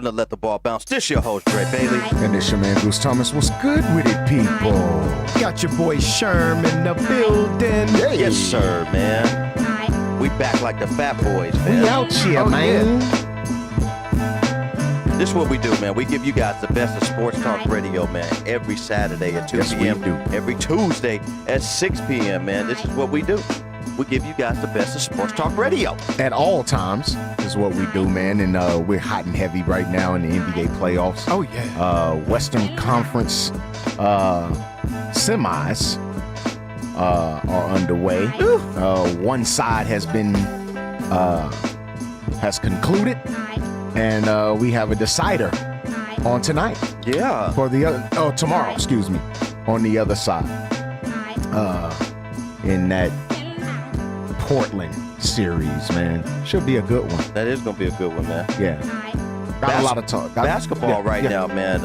to Let the Ball Bounce. This your host, Dre Bailey. And this your man, Goose Thomas. What's good with it, people? Got your boy Sherm in the building. Hey. Yes, sir, man. We back like the Fat Boys, man. We out here, man. This is what we do, man. We give you guys the best of sports talk radio, man, every Saturday at 2 p.m. we do. Every Tuesday at 6 p.m., man. This is what we do. We give you guys the best of sports talk radio. At all times is what we do, man. And we're hot and heavy right now in the NBA playoffs. Oh, yeah. Western Conference semis are underway. One side has concluded, and we have a decider on tonight. Yeah. For the other, tomorrow, excuse me, on the other side. In that Portland series, man. Should be a good one. That is going to be a good one, man. Yeah. Got a lot of talk. Basketball now, man,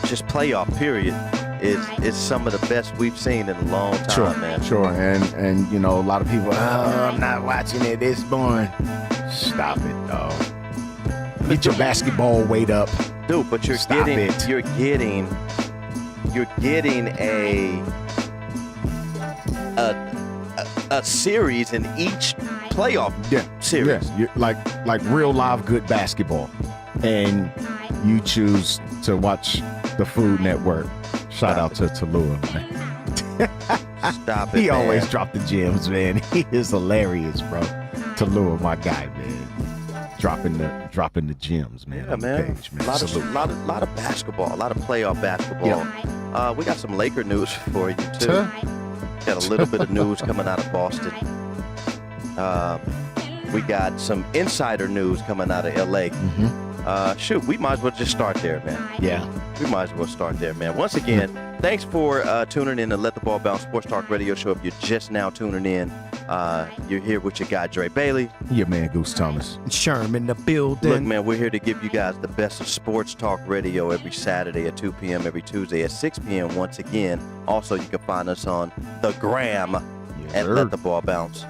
just playoff period is some of the best we've seen in a long time, man. Sure. And you know, a lot of people, I'm not watching it. It's boring. Stop it, dog. Get your basketball weight up. Dude, but you're getting a series in each playoff series. Yeah, like real live good basketball. And you choose to watch the Food Network. Shout out to Lowe, man. Stop it, He man. always drop the gems, man. He is hilarious, bro. To Lowe, my guy, man. Dropping the gems, man. Yeah, on man. The page, man. A lot of basketball, a lot of playoff basketball. Yeah. We got some Laker news for you too. Got a little bit of news coming out of Boston. We got some insider news coming out of LA. Mm-hmm. We might as well just start there, man. Yeah. We might as well start there, man. Once again, thanks for tuning in to Let the Ball Bounce Sports Talk Radio Show. If you're just now tuning in, you're here with your guy, Dre Bailey. Your man, Goose Thomas. Sherm in the building. Look, man, we're here to give you guys the best of sports talk radio every Saturday at 2 p.m., every Tuesday at 6 p.m. once again. Also, you can find us on the gram at Let the Ball Bounce.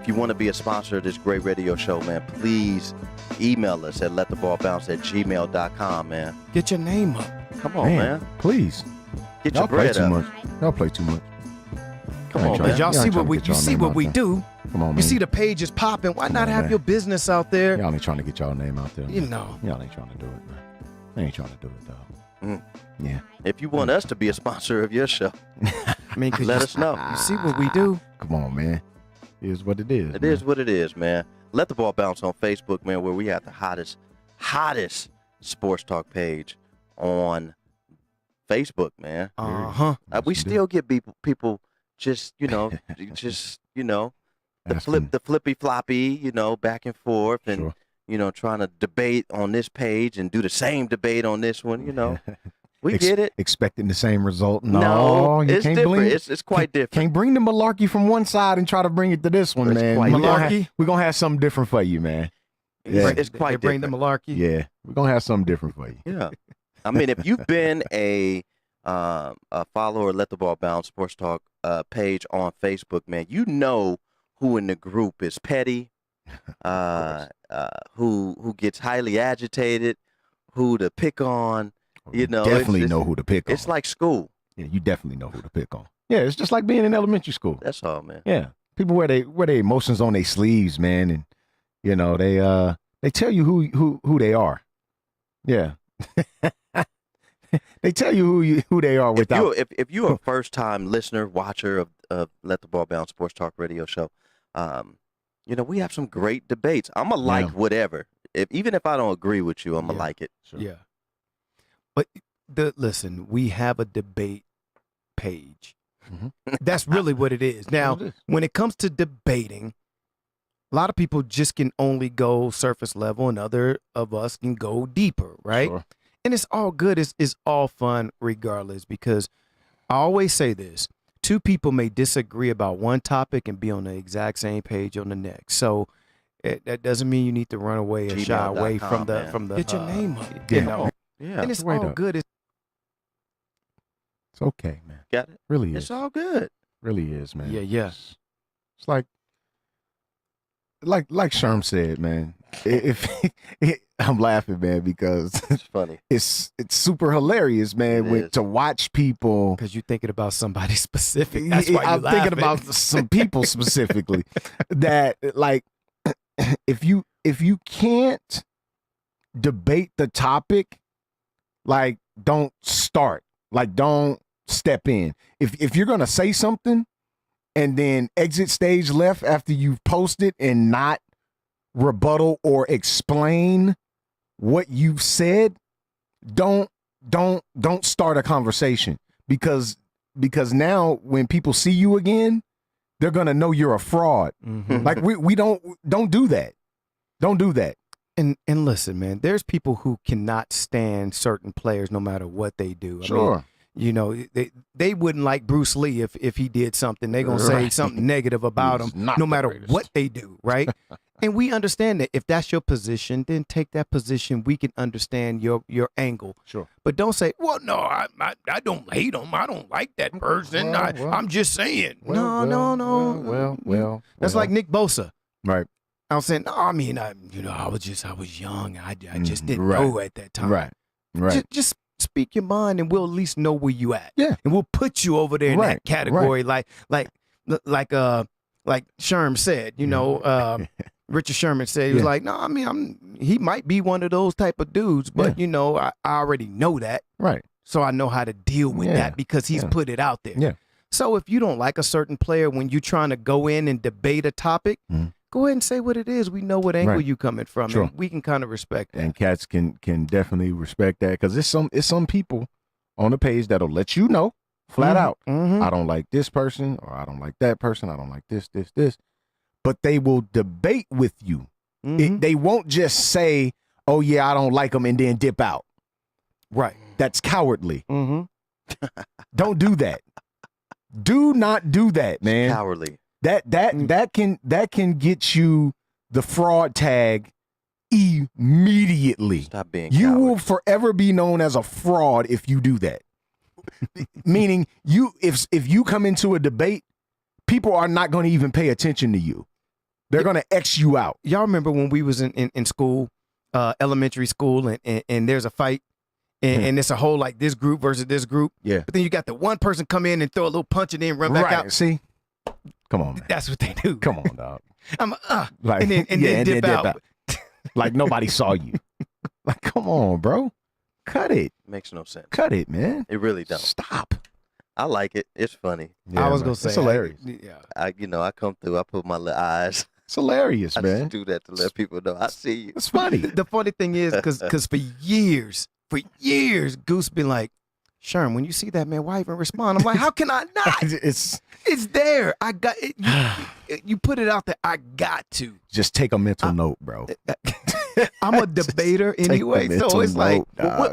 If you want to be a sponsor of this great radio show, man, please email us at lettheballbounce@gmail.com, man. Get your name up. Come on, man. Please. Get Y'all your play bread too up. much. Y'all play too much. Come on, man. Y'all see what we do. Come on, man. You see the page is popping. Why not have your business out there? Y'all ain't trying to get y'all name out there. You know. Y'all ain't trying to do it, man. They ain't trying to do it, dog. Yeah. If you want us to be a sponsor of your show, I mean, let us know. You see what we do? Come on, man. It is what it is. It is what it is, man. Let the Ball Bounce on Facebook, man, where we have the hottest sports talk page on Facebook, man. We still get people just, the flippy floppy, back and forth and, trying to debate on this page and do the same debate on this one, We get it. Expecting the same result. No, you it's can't different. It's quite different. Can't bring the malarkey from one side and try to bring it to this one, man. Malarkey? We're going to have something different for you, man. Yeah. It's quite different. Bring the malarkey? Yeah, we're going to have something different for you. Yeah. I mean, if you've been a follower of Let the Ball Bounce Sports Talk page on Facebook, man, you know who in the group is petty, who gets highly agitated, who to pick on. Definitely know who to pick on. It's like school. Yeah, you definitely know who to pick on. Yeah, it's just like being in elementary school. That's all, man. Yeah, people wear their emotions on their sleeves, man, and they tell you who they are. Yeah, they tell you who they are without. If you're a first time listener, watcher of Let the Ball Bounce Sports Talk Radio Show, we have some great debates. I'm gonna like whatever. Even if I don't agree with you, I'm gonna like it. Sure. Yeah. But listen, we have a debate page. That's really what it is. Now, when it comes to debating, a lot of people just can only go surface level and other of us can go deeper, right? Sure. And it's all good. It's all fun regardless, because I always say this. Two people may disagree about one topic and be on the exact same page on the next. So that doesn't mean you need to run away and shy away from the Get your name up. Yeah, and it's all good. It's okay, man. Got it? Really is. It's all good. Really is, man. Yeah. It's like Sherm said, man. I'm laughing, man, because It's funny. It's super hilarious, man, to watch people. Because you're thinking about somebody specific. That's why I'm thinking about some people specifically that, like, if you can't debate the topic, like, don't start. Like, don't step in. If you're gonna say something and then exit stage left after you've posted and not rebuttal or explain what you've said, don't start a conversation, because now when people see you again, they're gonna know you're a fraud. Mm-hmm. Like we don't do that. Don't do that. And listen, man, there's people who cannot stand certain players no matter what they do. I Sure. mean, you know, they wouldn't like Bruce Lee if he did something. They're going to say something negative about him no matter what they do, right? And we understand that if that's your position, then take that position. We can understand your angle. Sure. But don't say, well, no, I don't hate him. I don't like that person. I'm just saying. No. That's like Nick Bosa. Right. I was saying, no, I mean, I was young. I just didn't know at that time. Right. Just speak your mind, and we'll at least know where you at. Yeah. And we'll put you over there in that category, like Sherm said. You know, Richard Sherman said, he was like, no, I mean, he might be one of those type of dudes, but you know, I already know that. Right. So I know how to deal with that because he's put it out there. Yeah. So if you don't like a certain player, when you're trying to go in and debate a topic, go ahead and say what it is. We know what angle you coming from, and we can kind of respect that. And cats can definitely respect that, because it's some people on the page that'll let you know flat out, I don't like this person, or I don't like that person, I don't like this. But they will debate with you. They won't just say, oh yeah, I don't like them, and then dip out. Right. That's cowardly. Don't do that. Do not do that, man. It's cowardly. That can get you the fraud tag immediately. Stop being You coward. will forever be known as a fraud if you do that. Meaning, if you come into a debate, people are not going to even pay attention to you. They're going to X you out. Y'all remember when we was in school, elementary school, and there's a fight, and it's a whole like this group versus this group. Yeah. But then you got the one person come in and throw a little punch and then run back out. See? Come on, man. That's what they do. Come on, dog. I'm Like, and then dip out. Like nobody saw you. Like, come on, bro. Cut it. Makes no sense. Cut it, man. It really don't. Stop. I like it. It's funny. Yeah, I was man. gonna say it's hilarious. I come through. I put my little eyes. It's hilarious, I man. just do that to let people know I see you. It's funny. The funny thing is, because for years, Goose been like, Sherm, when you see that, man, why even respond? I'm like, how can I not? It's there. I got it. You put it out there. I got to. just take a mental note, bro. I'm a debater anyway, so it's like,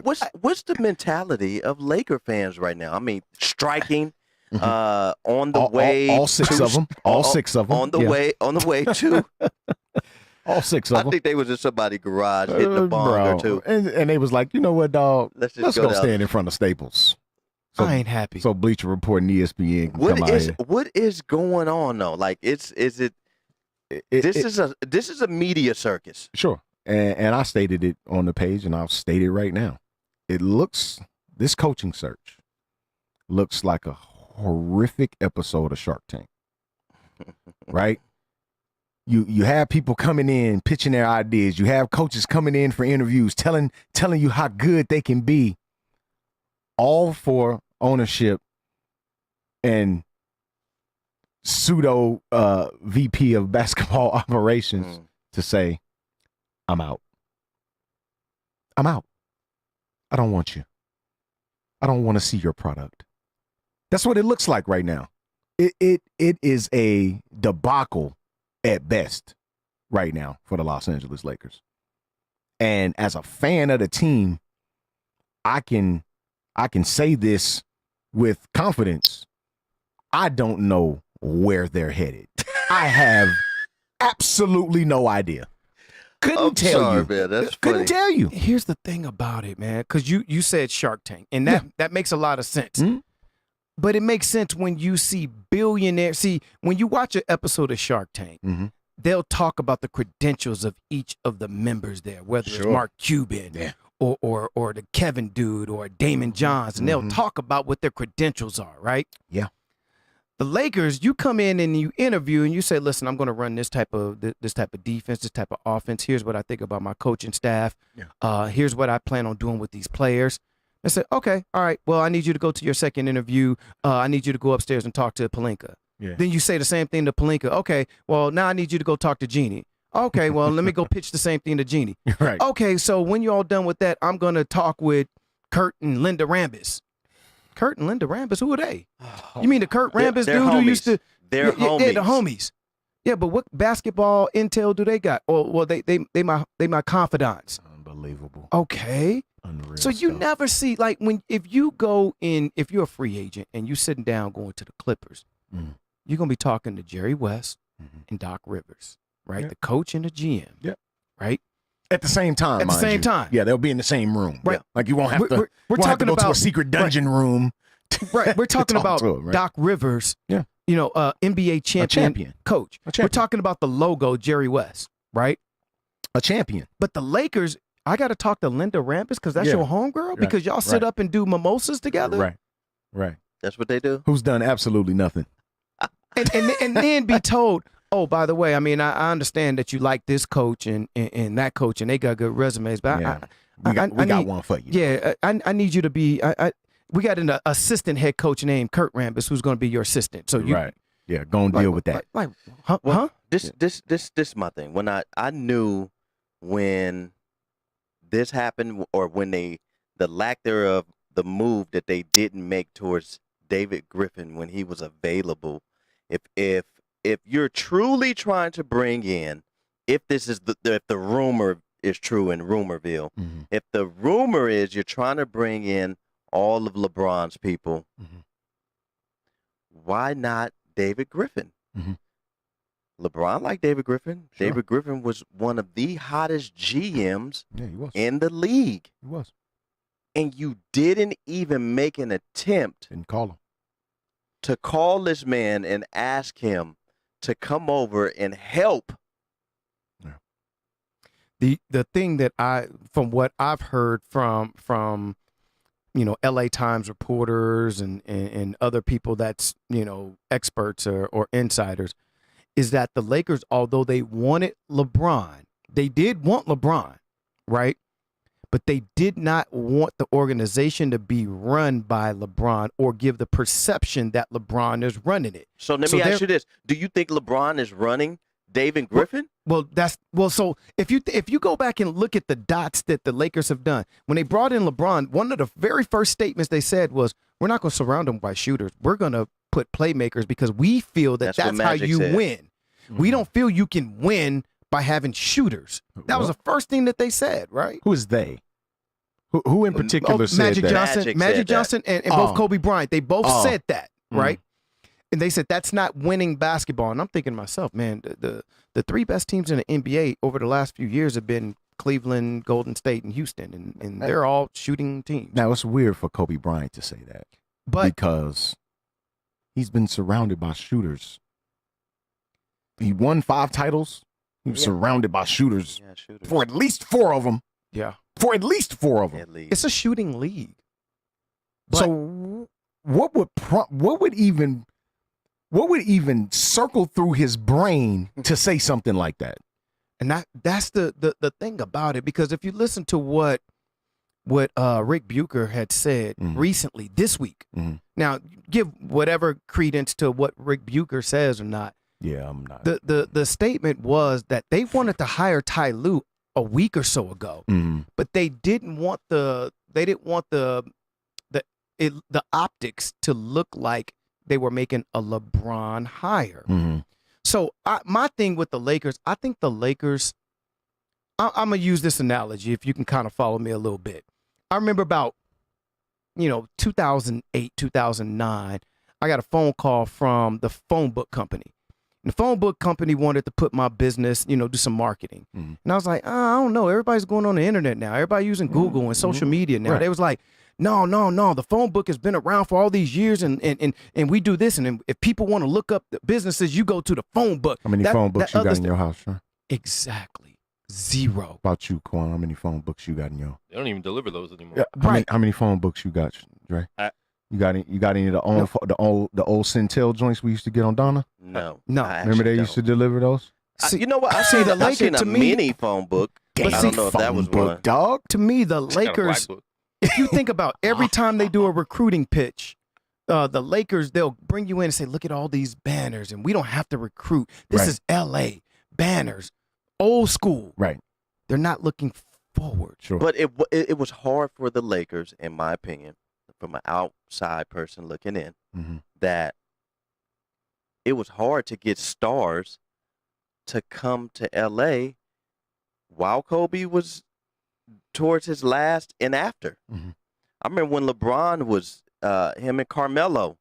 What's the mentality of Laker fans right now? I mean, striking on the way. All six of them. All six of them. On the way to. All six of them. I think they was in somebody's garage hitting a bong or two. And they was like, you know what, dog? Let's go stand in front of Staples. So, I ain't happy. So Bleacher Report and ESPN can come out here. What is going on though? Like, this is a media circus. Sure. And I stated it on the page, and I'll state it right now. This coaching search looks like a horrific episode of Shark Tank. Right? You have people coming in, pitching their ideas. You have coaches coming in for interviews, telling you how good they can be, all for ownership and pseudo VP of basketball operations to say, I'm out. I'm out. I don't want you. I don't want to see your product. That's what it looks like right now. It is a debacle at best right now for the Los Angeles Lakers. And as a fan of the team, I can say this with confidence. I don't know where they're headed. I have absolutely no idea. Couldn't tell you. Man, that's Couldn't tell you. Here's the thing about it, man, because you said Shark Tank, and that makes a lot of sense. But it makes sense when you see billionaires. See, when you watch an episode of Shark Tank, they'll talk about the credentials of each of the members there, whether it's Mark Cuban or the Kevin dude or Damon Johns, and they'll talk about what their credentials are, right? Yeah. The Lakers, you come in and you interview and you say, listen, I'm going to run this type of defense, this type of offense. Here's what I think about my coaching staff. Yeah. Here's what I plan on doing with these players. I said, okay, all right, well, I need you to go to your second interview. I need you to go upstairs and talk to Pelinka. Yeah. Then you say the same thing to Pelinka. Okay, well, now I need you to go talk to Jeannie. Okay, well, let me go pitch the same thing to Jeannie. Right. Okay, so when you're all done with that, I'm going to talk with Kurt and Linda Rambis. Kurt and Linda Rambis, who are they? You mean the Kurt Rambis dude homies. who used to? They're homies. Yeah, the homies. Yeah, but what basketball intel do they got? Oh, well, they my confidants. Unbelievable. Okay. Unreal so you stuff. never see, like, if you're a free agent and you sitting down going to the Clippers, you're gonna be talking to Jerry West and Doc Rivers, right? Yep. The coach and the GM. Yep. Right? At the same time. At the same time. Yeah, they'll be in the same room. Right. Like you won't have to. We're talking have to go about to a secret dungeon room. Right. We're talking about him, right? Doc Rivers. Yeah. You know, NBA champion coach. We're talking about the logo, Jerry West, right? A champion. But the Lakers, I got to talk to Linda Rambis because that's your homegirl, because y'all sit up and do mimosas together. Right. Right. That's what they do. Who's done absolutely nothing. And then be told, oh, by the way, I mean, I understand that you like this coach and that coach, and they got good resumes, but we got one for you. Yeah, I need you to be. We got an assistant head coach named Kurt Rambis who's going to be your assistant. So you go and deal with that. This is my thing. When I knew when this happened, or when the lack thereof, the move that they didn't make towards David Griffin when he was available. If you're truly trying to bring in, if this is if the rumor is true in Rumorville, if the rumor is you're trying to bring in all of LeBron's people, why not David Griffin? LeBron liked David Griffin. Sure. David Griffin was one of the hottest GMs in the league. He was. And you didn't even make an attempt to call this man and ask him to come over and help. Yeah. The thing that from what I've heard from LA Times reporters and other people that's, experts or insiders, is that the Lakers, although they wanted LeBron, they did want LeBron, right? But they did not want the organization to be run by LeBron or give the perception that LeBron is running it. So let me ask you this. Do you think LeBron is running David Griffin? So if you go back and look at the dots that the Lakers have done, when they brought in LeBron, one of the very first statements they said was, we're not going to surround him by shooters. We're going to put playmakers because we feel that's how you win. We don't feel you can win by having shooters. That was the first thing that they said, right? Who is they? Who in particular said Magic that? Johnson, Magic Johnson and both Kobe Bryant. They both said that, right? And they said that's not winning basketball. And I'm thinking to myself, man, the three best teams in the NBA over the last few years have been Cleveland, Golden State, and Houston, and they're all shooting teams. Now, it's weird for Kobe Bryant to say that, because he's been surrounded by shooters. He won 5 titles. He was surrounded by shooters for at least 4 of them. Yeah. For at least 4 of them. It's a shooting league. So what would even circle through his brain to say something like that? And that's the thing about it, because if you listen to what Rick Bucher had said recently this week, now give whatever credence to what Rick Bucher says or not. Yeah, I'm not. The statement was that they wanted to hire Ty Lue a week or so ago, but they didn't want the optics to look like they were making a LeBron hire. So my thing with the Lakers, I think the Lakers, I'm gonna use this analogy if you can kind of follow me a little bit. I remember about 2008, 2009, I got a phone call from the phone book company. And the phone book company wanted to put my business, do some marketing. And I was like, I don't know. Everybody's going on the internet now. Everybody using Google and social media now. Right. They was like, No, the phone book has been around for all these years, and we do this, and if people want to look up the businesses, you go to the phone book. How many phone books you got in your house, Sean? Exactly. 0. About you, Quan? How many phone books you got in your? They don't even deliver those anymore. Yeah, how many phone books you got, Dre? You got any of the old Centel joints we used to get on Donna? No. Remember they used to deliver those? You know what? I see the Lakers to me. Mini phone book. But I don't know if that was one. Dog. To me, the Lakers. If you think about every time they do a recruiting pitch, the Lakers, they'll bring you in and say, "Look at all these banners, and we don't have to recruit. This is L.A. banners, old school." Right. They're not looking forward. Sure. But it was hard for the Lakers, in my opinion, from an outside person looking in, that it was hard to get stars to come to L.A. while Kobe was towards his last and after. I remember when LeBron was, him and Carmelo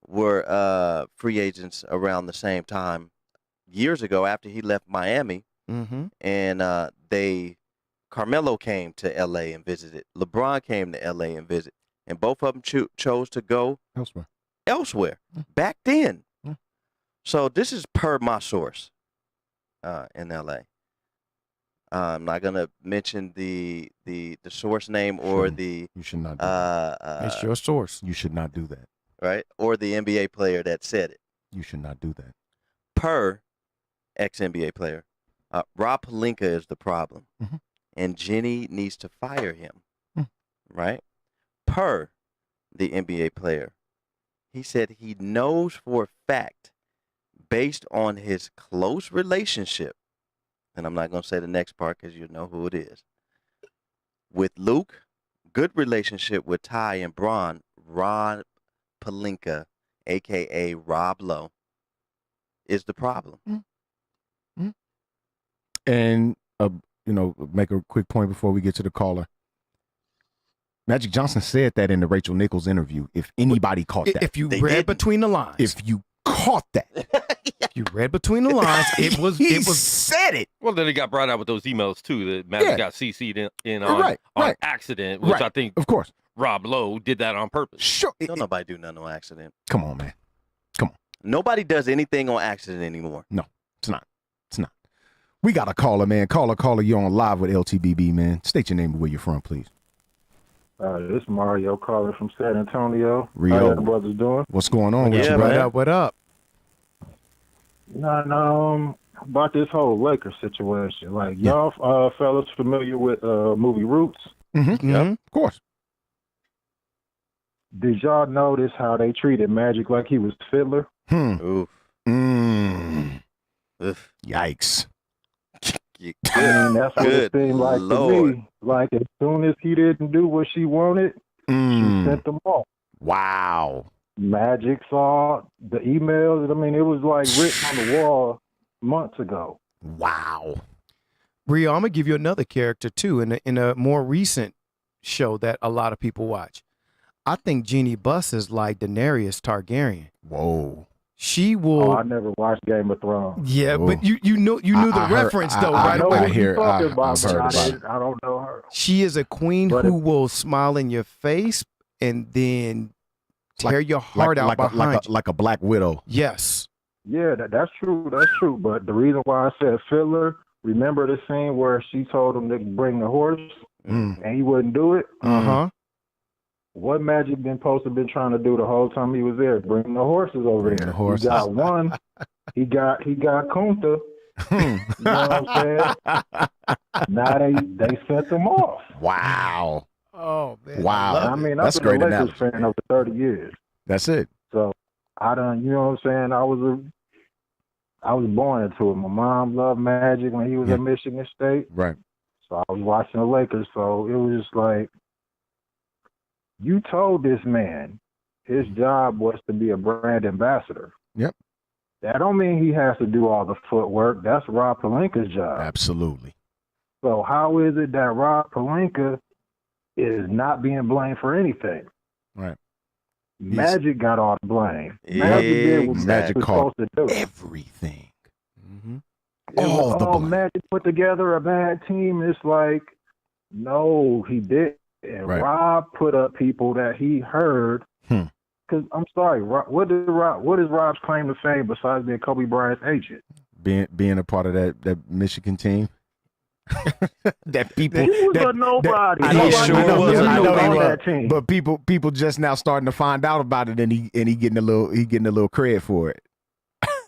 were free agents around the same time years ago after he left Miami. And Carmelo came to L.A. and visited. LeBron came to L.A. and visited. And both of them chose to go elsewhere back then. So this is per my source in L.A. I'm not gonna mention the source name or the. You should not do that. It's your source. You should not do that. Right, or the NBA player that said it. You should not do that. Per ex-NBA player, Rob Pelinka is the problem, and Jenny needs to fire him. Right, per the NBA player, he said he knows for a fact, based on his close relationship. And I'm not going to say the next part because you know who it is. With Luke, good relationship with Ty and Bron, Rob Pelinka, a.k.a. Rob Lowe, is the problem. And, make a quick point before we get to the caller. Magic Johnson said that in the Rachel Nichols interview, if anybody caught that. If you read between the lines. If you caught that. You read between the lines. It was said it. Well, then it got brought out with those emails too that Magic got CC'd in on accident, which I think, of course, Rob Lowe did that on purpose. Sure, don't nobody do nothing on accident. Come on, man. Come on. Nobody does anything on accident anymore. No, it's not. It's not. We got a caller, man. Caller. You're on live with LTBB, man. State your name and where you're from, please. This is Mario calling from San Antonio. Rio. How the brothers doing? What's going on with you, brother? What up? No, about this whole Lakers situation. Like, y'all fellas familiar with movie Roots? Of course. Did y'all notice how they treated Magic like he was Fiddler? Oof. Yikes. I mean, that's what it seemed like to me. Like, as soon as he didn't do what she wanted, she sent them off. Wow. Magic saw the emails. I mean, it was like written on the wall months ago. Wow. Rio, I'm gonna give you another character too in a more recent show that a lot of people watch. I think Jeannie Buss is like Daenerys Targaryen. Whoa. She will. I never watched Game of Thrones. Yeah, but you knew the reference though, right away. I've heard about it. I don't know her. She is a queen who will smile in your face and then tear your heart out behind you. Like a black widow. Yes. Yeah, that's true. That's true. But the reason why I said Fiddler, remember the scene where she told him to bring the horse and he wouldn't do it? What Magic been supposed to been trying to do the whole time he was there? Bring the horses over there. He got one. He got Kunta. You know what I'm saying? Now they sent them off. Wow. Oh man. Wow. I mean, I've been a Lakers fan over 30 years. That's it. So I done, you know what I'm saying? I was born into it. My mom loved Magic when he was at Michigan State. Right. So I was watching the Lakers. So it was just like, you told this man his job was to be a brand ambassador. Yep. That don't mean he has to do all the footwork. That's Rob Pelinka's job. Absolutely. So how is it that Rob Pelinka is not being blamed for anything? Right. Magic got all the blame. Magic did what Magic was supposed to do. Everything. All the blame. Magic put together a bad team. It's like, no, he did. And Rob put up people that he heard. Because I'm sorry, what is Rob's claim to fame besides being Kobe Bryant's agent? Being a part of that Michigan team. That people he was a nobody. I know he was. But people just now starting to find out about it, and he getting a little credit for it.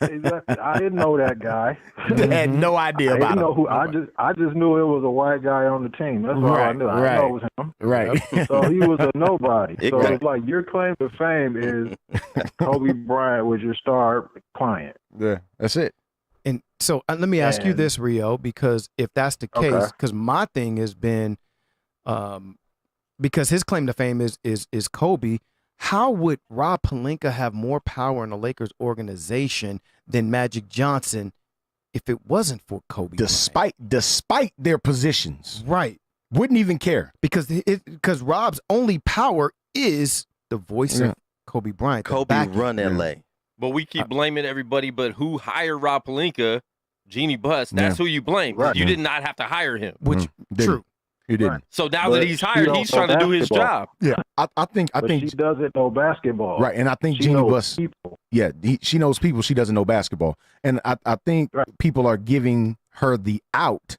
Exactly. I didn't know that guy. Had no idea about him. I just knew it was a white guy on the team. That's all I knew. I didn't know it was him. Right. So he was a nobody. So it's like your claim to fame is Kobe Bryant was your star client. Yeah, that's it. And so let me ask you this, Rio, because if that's the case, because my thing has been, because his claim to fame is Kobe. How would Rob Pelinka have more power in the Lakers organization than Magic Johnson if it wasn't for Kobe? Despite their positions, right? Wouldn't even care because Rob's only power is the voice of Kobe Bryant. Kobe run LA, but we keep blaming everybody. But who hired Rob Pelinka? Jeannie Buss. That's who you blame. Right. You did not have to hire him. Which true. He didn't. So now that he's hired, he's trying to do his job. Yeah, I think she doesn't know basketball. Right, and I think Jeannie Buss. Yeah, she knows people. She doesn't know basketball, and I think people are giving her the out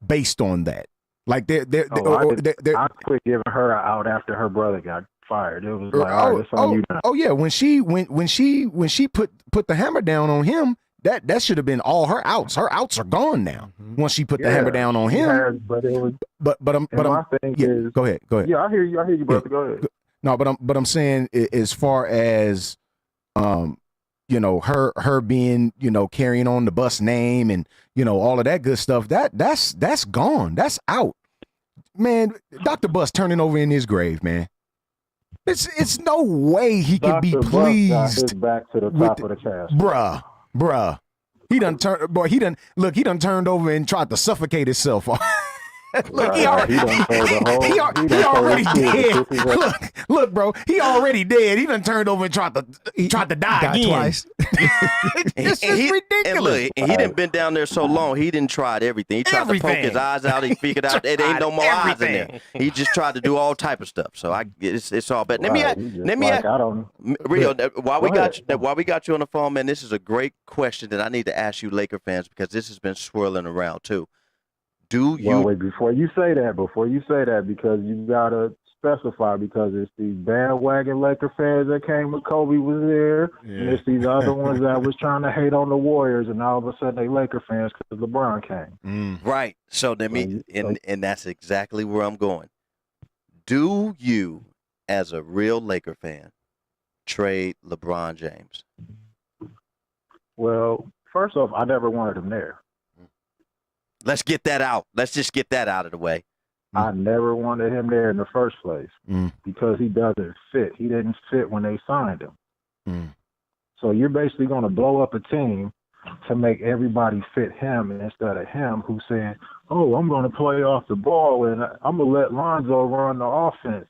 based on that. Like I quit giving her an out after her brother got fired. It was like, it's on you now. Oh yeah, when she put the hammer down on him. That should have been all her outs. Her outs are gone now. Once she put the hammer down on him. But it was. My thing is. Go ahead. Yeah, I hear you, brother. Go ahead. No, but I'm saying as far as, her being, carrying on the Buss name and all of that good stuff. That's gone. That's out. Man, Dr. Buss turning over in his grave, man. It's no way he can be pleased. Got his back to the top of the cast. Bruh. He done turned over and tried to suffocate himself. Look, he already dead. Look, bro, he already dead. He done turned over and tried to die again. Twice. This is ridiculous. And look, he didn't been down there so long. He didn't tried everything. He tried to poke his eyes out. He figured out there ain't no more eyes in there. He just tried to do all type of stuff. So it's all bad. Let me ask Rio, while we got you on the phone, man, this is a great question that I need to ask you, Laker fans, because this has been swirling around too. Wait, before you say that, because you gotta specify, because it's these bandwagon Laker fans that came when Kobe was there, and it's these other ones that was trying to hate on the Warriors, and all of a sudden they Laker fans because LeBron came. Right. So and that's exactly where I'm going. Do you, as a real Laker fan, trade LeBron James? Well, first off, I never wanted him there. Let's get that out. Let's just get that out of the way. I never wanted him there in the first place because he doesn't fit. He didn't fit when they signed him. So you're basically going to blow up a team to make everybody fit him instead of him, who's saying, oh, I'm going to play off the ball and I'm going to let Lonzo run the offense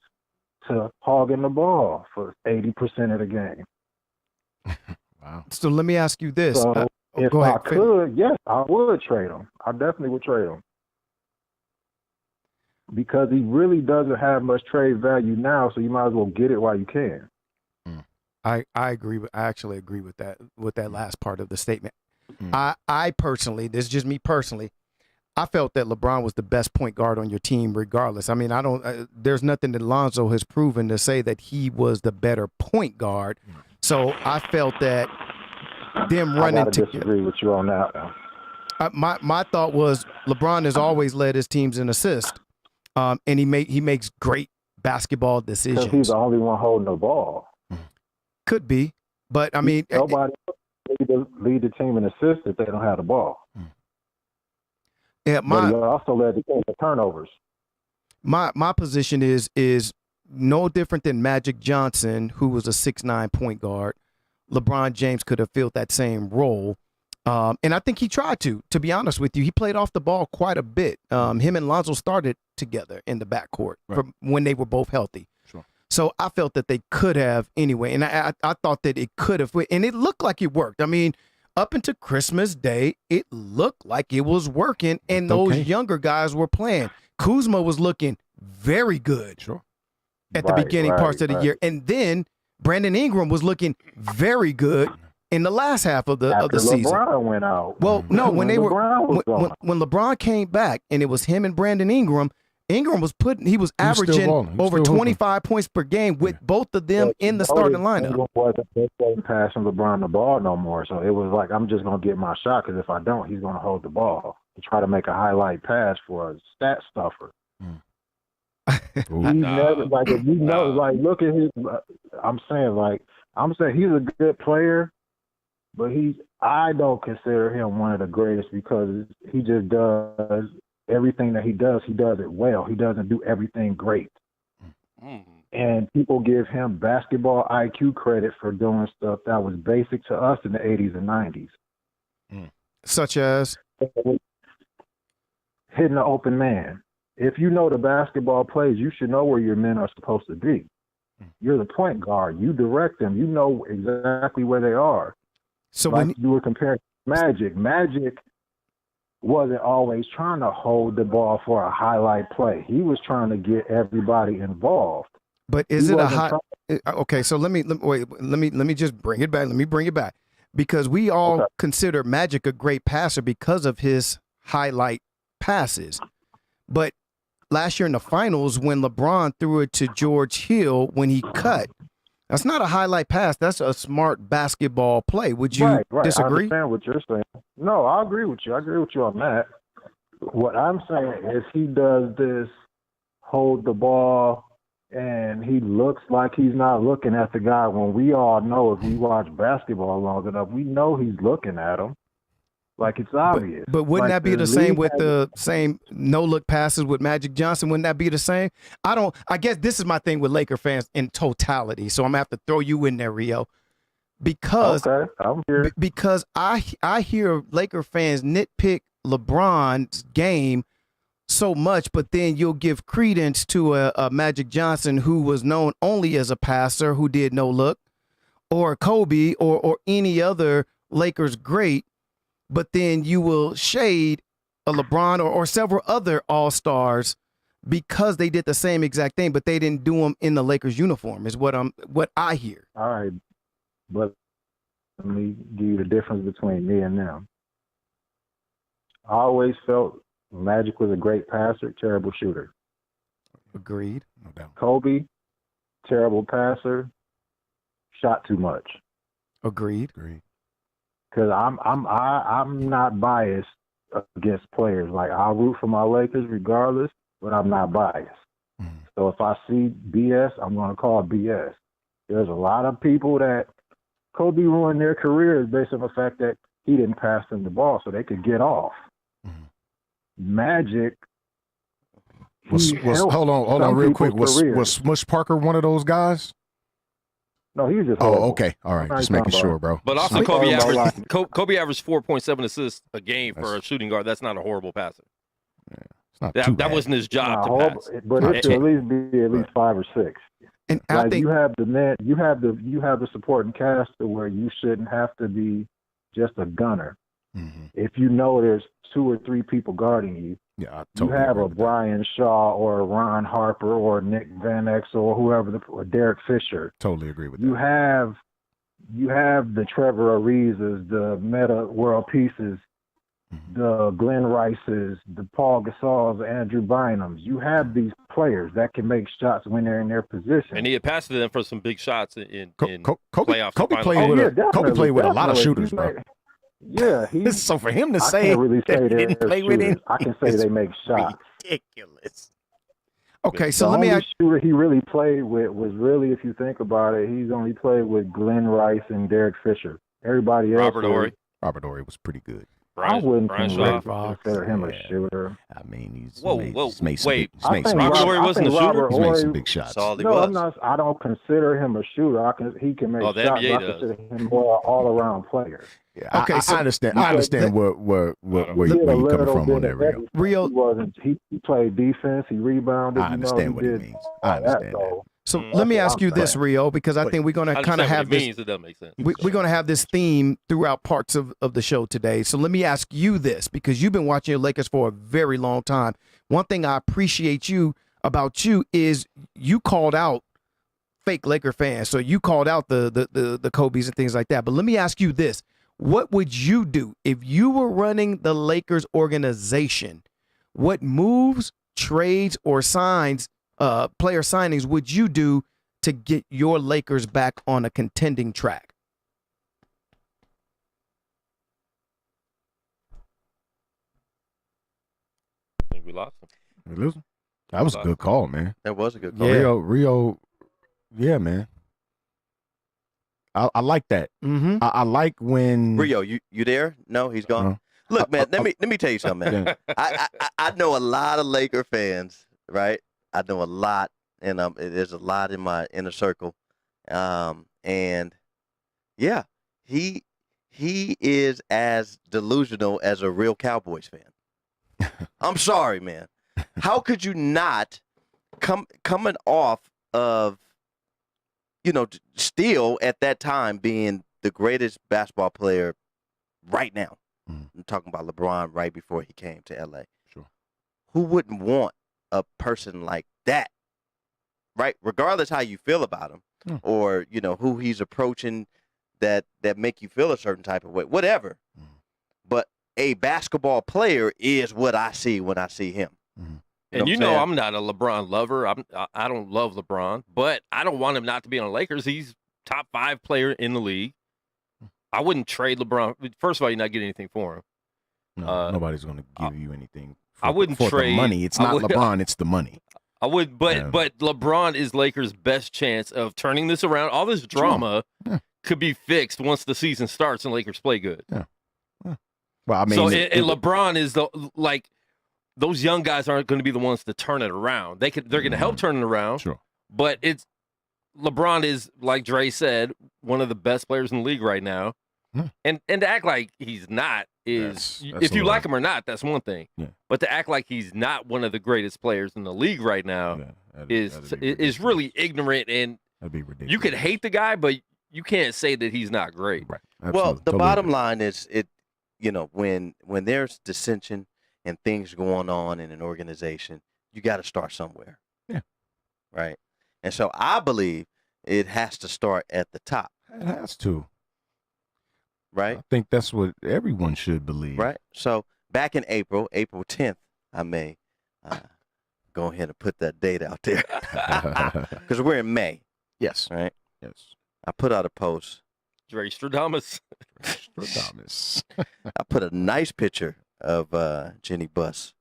to hogging the ball for 80% of the game. Wow. So let me ask you this. So, if I could, yes, I would trade him. I definitely would trade him. Because he really doesn't have much trade value now, so you might as well get it while you can. I agree. I actually agree with that last part of the statement. I personally, this is just me personally, I felt that LeBron was the best point guard on your team regardless. I mean, there's nothing that Lonzo has proven to say that he was the better point guard. So I felt that them running together. I disagree with you on that. My thought was LeBron has always led his teams in assists, and he makes great basketball decisions. Because he's the only one holding the ball. Could be, but I mean, nobody lead the team in assists if they don't have the ball. Yeah, but he also led the team in turnovers. My position is no different than Magic Johnson, who was a 6'9" point guard. LeBron James could have filled that same role. And I think he tried to be honest with you. He played off the ball quite a bit. Him and Lonzo started together in the backcourt from when they were both healthy. Sure. So I felt that they could have anyway. And I thought that it could have. And it looked like it worked. I mean, up until Christmas Day, it looked like it was working. And those younger guys were playing. Kuzma was looking very good at the Right, beginning parts of the right. year. And then Brandon Ingram was looking very good in the last half of the After season. LeBron went out. Well, no, when LeBron LeBron came back and it was him and Brandon Ingram, Ingram was averaging over 25 points per game with both of them in the starting lineup. Ingram wasn't passing LeBron the ball no more, so it was like, I'm just going to get my shot, because if I don't, he's going to hold the ball to try to make a highlight pass for a stat stuffer. He's never, like, if you know, like, look at his, I'm saying he's a good player, but I don't consider him one of the greatest, because he just does everything that he does it well. He doesn't do everything great. And people give him basketball IQ credit for doing stuff that was basic to us in the 80s and 90s. Such as? Hitting the open man. If you know the basketball plays, you should know where your men are supposed to be. You're the point guard. You direct them. You know exactly where they are. So like when you were comparing Magic wasn't always trying to hold the ball for a highlight play. He was trying to get everybody involved. But is it a high? Okay, so let me just bring it back. Let me bring it back, because we all consider Magic a great passer because of his highlight passes. But last year in the finals, when LeBron threw it to George Hill when he cut, that's not a highlight pass. That's a smart basketball play. Would you disagree? I understand what you're saying. No, I agree with you. I agree with you on that. What I'm saying is he does this hold the ball, and he looks like he's not looking at the guy, when we all know, if we watch basketball long enough, we know he's looking at him. Like, it's obvious. But wouldn't that be the same with the same no-look passes with Magic Johnson? Wouldn't that be the same? I guess this is my thing with Laker fans in totality, so I'm going to have to throw you in there, Rio. Because, I'm here. Because I hear Laker fans nitpick LeBron's game so much, but then you'll give credence to a Magic Johnson who was known only as a passer who did no-look, or Kobe or any other Lakers great. But then you will shade a LeBron or several other all-stars because they did the same exact thing, but they didn't do them in the Lakers uniform, is what I hear. All right, but let me give you the difference between me and them. I always felt Magic was a great passer, terrible shooter. Agreed. No doubt. Kobe, terrible passer, shot too much. Agreed. Because I'm not biased against players. Like, I'll root for my Lakers regardless, but I'm not biased. So if I see BS, I'm going to call it BS. There's a lot of people that Kobe ruined their careers based on the fact that he didn't pass them the ball so they could get off. Magic. Hold on real quick. Was Smush Parker one of those guys? No, he was just horrible. Okay. All right. Just making sure, bro. But also Kobe averaged 4.7 assists a game for a shooting guard. That's not a horrible passer. Yeah, it's not too bad. That wasn't his job to pass. But it should at least be at least 5 or 6. And like, I think you have the men, you have the supporting cast to where you shouldn't have to be just a gunner. If you know there's 2 or 3 people guarding you, I totally you have agree a with Brian Shaw or a Ron Harper or Nick Van Exel or whoever, or Derek Fisher. Totally agree with you that. You have the Trevor Arizas, the Meta World Pieces, the Glenn Rices, the Paul Gasols, the Andrew Bynums. You have these players that can make shots when they're in their position. And he had passed to them for some big shots in Kobe playoffs. Kobe played with a lot of shooters, bro. Yeah, so for him to I say can't really say he didn't play with him, I can say they make shots. Ridiculous. Okay, so the let me only ask. shooter he really played with was really, if you think about it, he's only played with Glenn Rice and Derek Fisher. Everybody else. Robert Horry was pretty good. I wouldn't Brian consider him a shooter. I mean, he's wait. Robert Horry wasn't a shooter. He's made some big shots. I'm not. I don't consider him a shooter. He can make shots. The NBA I consider him more all-around player. Yeah, okay, I understand. I understand where you're coming from on that, Rio. He played defense. He rebounded. I understand what it means. I understand that. So let me ask you this, Rio, because I think we're going to kind of have this. It doesn't make sense. We're going to have this theme throughout parts of the show today. So let me ask you this, because you've been watching your Lakers for a very long time. One thing I appreciate you about you is you called out fake Laker fans. So you called out the Kobe's and things like that. But let me ask you this. What would you do if you were running the Lakers organization? What moves, trades, or signs, player signings would you do to get your Lakers back on a contending track? I think we lost him. We lose him? That was a good call, man. That was a good call. Yeah. Rio, yeah, man. I like that. Mm-hmm. I like when Rio, you there? No, he's gone. Look, man, let me tell you something, man. I know a lot of Laker fans, right? I know a lot, and there's a lot in my inner circle, and yeah, he is as delusional as a real Cowboys fan. I'm sorry, man. How could you not coming off of, still at that time being the greatest basketball player right now? I'm talking about LeBron right before he came to LA. Sure. Who wouldn't want a person like that, right? Regardless how you feel about him or, who he's approaching that make you feel a certain type of way, whatever. But a basketball player is what I see when I see him. And I'm not a LeBron lover. I don't love LeBron, but I don't want him not to be on the Lakers. He's top 5 player in the league. I wouldn't trade LeBron. First of all, you're not getting anything for him. No, nobody's going to give you anything. I wouldn't for trade the money. It's not LeBron. It's the money. I would, but LeBron is Lakers' best chance of turning this around. All this drama could be fixed once the season starts and Lakers play good. Yeah. Well, I mean, and LeBron is those young guys aren't going to be the ones to turn it around. They're going to help turn it around. Sure. But LeBron is, like Dre said, one of the best players in the league right now. And to act like he's not is, if you like him or not, that's one thing. Yeah. But to act like he's not one of the greatest players in the league right now is really ignorant. And that'd be ridiculous. You could hate the guy, but you can't say that he's not great. Right. Well, the bottom line is when there's dissension and things going on in an organization, you got to start somewhere. Yeah. Right. And so I believe it has to start at the top. It has to. Right. I think that's what everyone should believe. Right. So back in April 10th, I may go ahead and put that date out there because we're in May. Yes. Right. Yes. I put out a post. Dre Stradamus. I put a nice picture of Jenny Buss.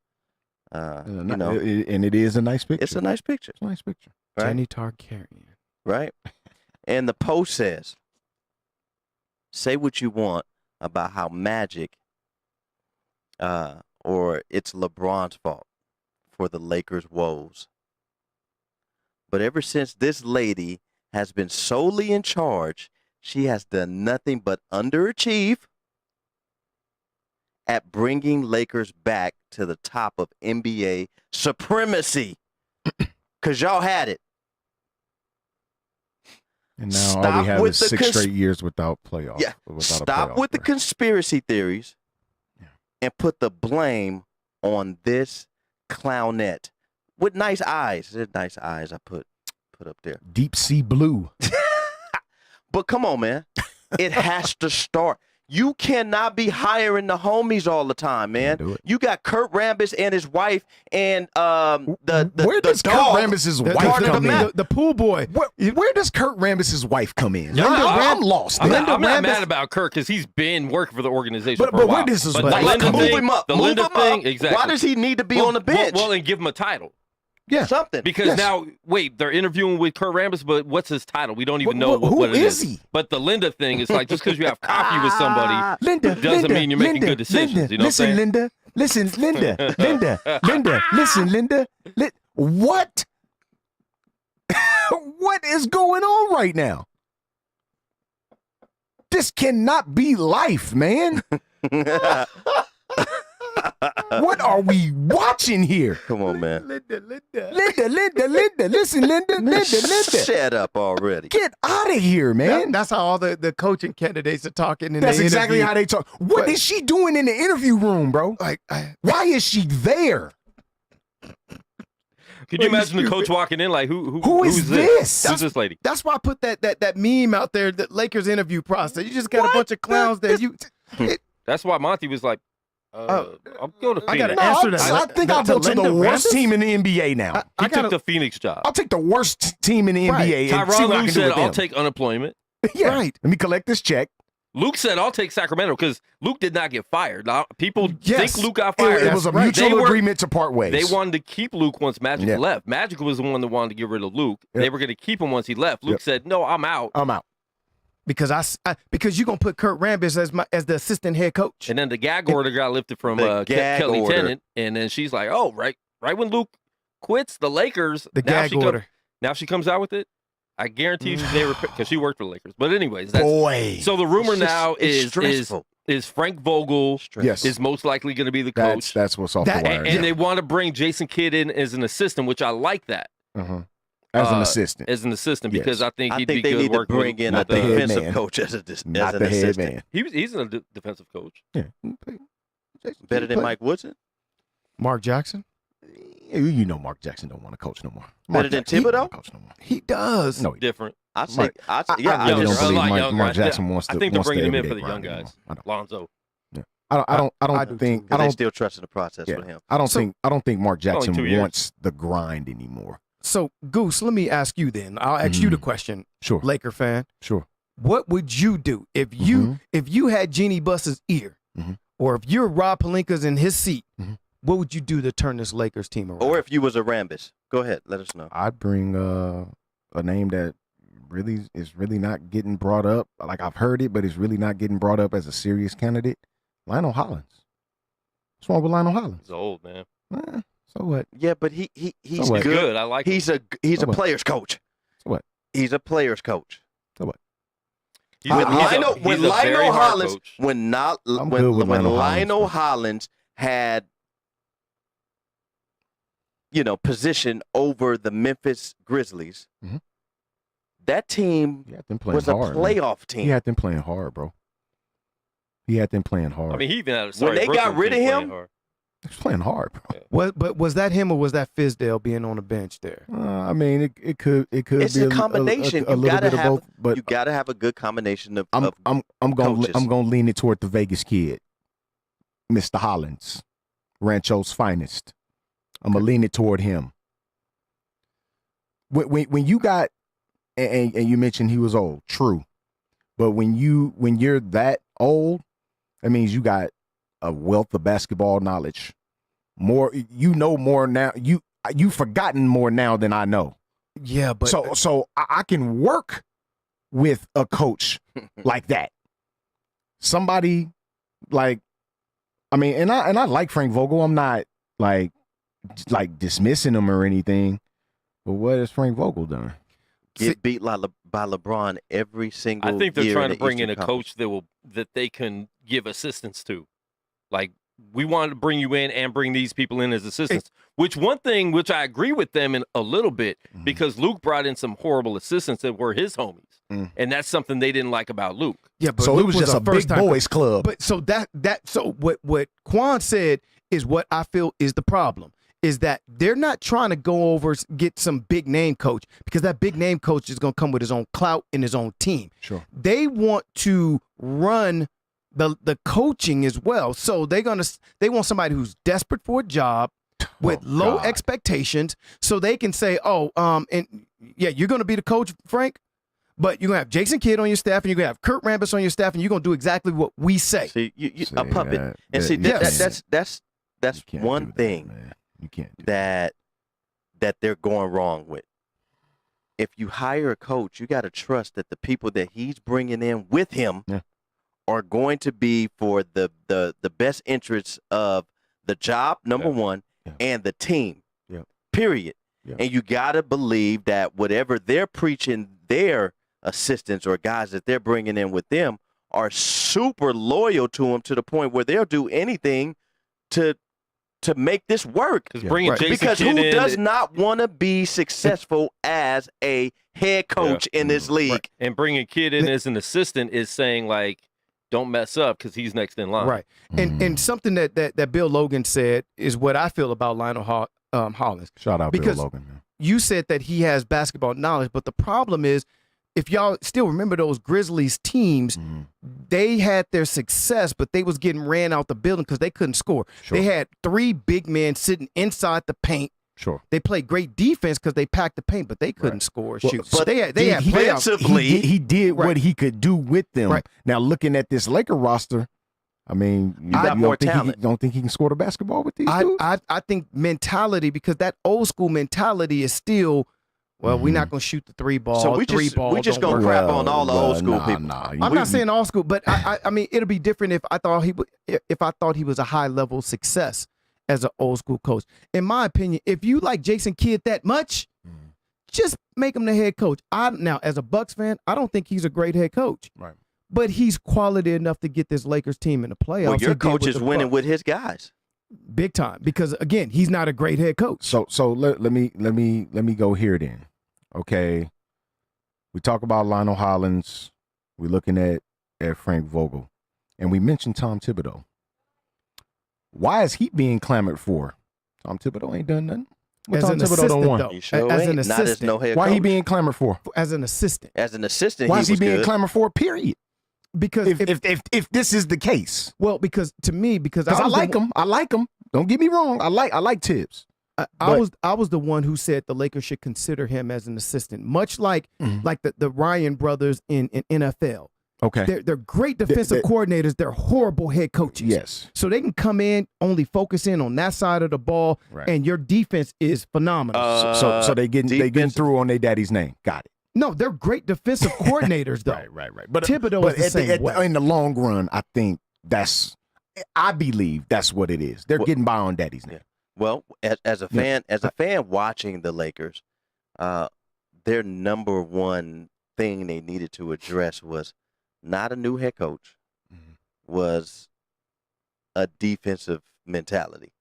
And it is a nice picture. It's a nice picture. It's a nice picture. Right? Jenny Tarkarian. Right. And the post says, say what you want about how Magic or it's LeBron's fault for the Lakers' woes. But ever since this lady has been solely in charge, she has done nothing but underachieve at bringing Lakers back to the top of NBA supremacy. Because y'all had it. And now all we have is 6 straight years without playoffs. Yeah. Stop with the conspiracy theories and put the blame on this clownette with nice eyes. There's nice eyes I put up there. Deep sea blue. But come on, man. It has to start. You cannot be hiring the homies all the time, man. You got Kurt Rambis and his wife and where does Kurt Rambis' wife come in? The pool boy. Where does Kurt Rambis' wife come in? I'm lost. I'm not mad about Kurt because he's been working for the organization for a but while. where does his but wife come move him up. The Move Linda him thing, up. exactly. Why does he need to be on the bench? Well, and give him a title. Yeah. Something. Because now, wait, they're interviewing with Kurt Rambis, but what's his title? We don't even know what it is. Who is he? But the Linda thing is like just because you have coffee with somebody doesn't mean you're making good decisions. You know what I'm saying? Listen, Linda. Listen, Linda. What? What is going on right now? This cannot be life, man. What are we watching here? Come on, man. Linda. Listen, Linda. Shut up already. Get out of here, man. That's how all the coaching candidates are talking. That's exactly how they talk. What is she doing in the interview room, bro? Like, why is she there? Could you imagine the coach walking in like, who's this? Who's this lady? That's why I put that meme out there, the Lakers interview process. You just got a bunch of clowns there. That's why Monty was like, I'm going to Phoenix. I got to answer that. I think I'll go to the worst team in the NBA now. He took the Phoenix job. I'll take the worst team in the NBA. And see what I can do with them. I'll take unemployment. Yeah. Right. Let me collect this check. Luke said, I'll take Sacramento because Luke did not get fired. Now, people think Luke got fired. It was a mutual agreement to part ways. They wanted to keep Luke once Magic left. Magic was the one that wanted to get rid of Luke. They were going to keep him once he left. Luke said, no, I'm out. I'm out. Because because you're going to put Kurt Rambis as the assistant head coach. And then the gag order got lifted from Kelly Tennant. And then she's like, oh, right when Luke quits the Lakers. The gag order. Now she comes out with it. I guarantee you they were because she worked for the Lakers. But anyways, so the rumor now is Frank Vogel is most likely going to be the coach. That's what's off the wire. And they want to bring Jason Kidd in as an assistant, which I like that. As an assistant. As an assistant, because I think he'd be good need working to bring in a defensive coach as an assistant. Man. He's a defensive coach. Yeah. Better than Mike Woodson? Mark Jackson? You know Mark Jackson don't want to coach no more. Better than Thibodeau? He does. No, different. I don't believe Mark Jackson wants to. I think they're bringing him in for the young guys. Lonzo. Yeah. I don't think they still trust in the process with him. I don't think Mark Jackson wants the grind anymore. So Goose, let me ask you then. I'll ask you the question. Sure. Laker fan. Sure. What would you do if you had Jeannie Buss's ear, or if you're Rob Pelinka's in his seat? What would you do to turn this Lakers team around? Or if you was a Rambis. Go ahead. Let us know. I'd bring a name that really is not getting brought up. Like, I've heard it, but it's really not getting brought up as a serious candidate. Lionel Hollins. What's wrong with Lionel Hollins? He's old, man. So what? Yeah, but he's good. I like he's him. He's a player's coach. So what? He's a player's coach. So what? When Lionel Hollins had position over the Memphis Grizzlies, that team was a playoff team. He had them playing hard, bro. He had them playing hard. I mean, he even had when they got rid of him, he was playing hard, bro. Yeah. But was that him or was that Fizdale being on the bench there? I mean, it could. It's be a combination. You gotta have both, but you gotta have a good combination of. I'm gonna lean it toward the Vegas kid, Mr. Hollins, Rancho's finest. I'm gonna lean it toward him. When you got, and you mentioned he was old, true, but when you're that old, that means you got a wealth of basketball knowledge. More now. You've forgotten more now than I know. Yeah, but so I can work with a coach like that. Somebody like, I mean, and I like Frank Vogel. I'm not like dismissing him or anything, but what has Frank Vogel done? Get beat by LeBron every single year. I think they're trying to bring Eastern in a coach that they can give assistance to. Like, we wanted to bring you in and bring these people in as assistants. Which I agree with them in a little bit, because Luke brought in some horrible assistants that were his homies. And that's something they didn't like about Luke. Yeah, but so Luke it was just a big boys club. But so what Quan said is what I feel is the problem. Is that they're not trying to go over, get some big name coach, because that big name coach is going to come with his own clout and his own team. Sure. They want to run the coaching as well. So they want somebody who's desperate for a job with low expectations, so they can say, you're going to be the coach, Frank, but you're going to have Jason Kidd on your staff, and you're going to have Kurt Rambis on your staff, and you're going to do exactly what we say. See, a puppet. That's one thing. You can't do that they're going wrong with. If you hire a coach, you got to trust that the people that he's bringing in with him are going to be for the best interests of the job, number one, and the team, period. Yeah. And you got to believe that whatever they're preaching, their assistants or guys that they're bringing in with them are super loyal to him, to the point where they'll do anything to make this work. Because who does not want to be successful as a head coach in this league? Right. And bringing Kidd in as an assistant is saying, like, don't mess up because he's next in line. Right. And something that Bill Logan said is what I feel about Lionel Hollins. Shout out because Bill Logan, man. You said that he has basketball knowledge, but the problem is, if y'all still remember those Grizzlies teams, they had their success, but they was getting ran out the building because they couldn't score. Sure. They had 3 big men sitting inside the paint. Sure. They played great defense because they packed the paint, but they couldn't score or shoot. But they had playoffs. He did what he could do with them. Right. Now, looking at this Laker roster, I mean, you don't think he can score the basketball with these dudes? I think mentality, because that old school mentality is still, well, we're not going to shoot the 3 ball. So we just going to crap on all the old school people. I'm not saying all school, but I mean, it'll be different if I thought he was a high level success as an old school coach. In my opinion, if you like Jason Kidd that much, just make him the head coach. Now, as a Bucks fan, I don't think he's a great head coach. Right. But he's quality enough to get this Lakers team in the playoffs. Well, your coach is winning with his guys. Big time, because again, he's not a great head coach. So let me go here then. Okay. We talk about Lionel Hollins. We're looking at Frank Vogel. And we mentioned Tom Thibodeau. Why is he being clamored for? Tom Thibodeau ain't done nothing. As an assistant, though. As an assistant. Not as no head coach. Why he being clamored for? As an assistant. As an assistant, why is he being clamored for? Period. Because if this is the case, well, because to me, because I like him. Don't get me wrong. I like Tibbs. I was the one who said the Lakers should consider him as an assistant, much like the Ryan brothers in NFL. Okay, they're great defensive coordinators. They're horrible head coaches. Yes, so they can come in, only focus in on that side of the ball, and your defense is phenomenal. So they getting through on their daddy's name. Got it. No, they're great defensive coordinators, though. Right. But Thibodeau is the same way. In the long run, I believe that's what it is. They're getting by on daddy's name. Yeah. Well, as a fan watching the Lakers, their number one thing they needed to address was not a new head coach, was a defensive mentality.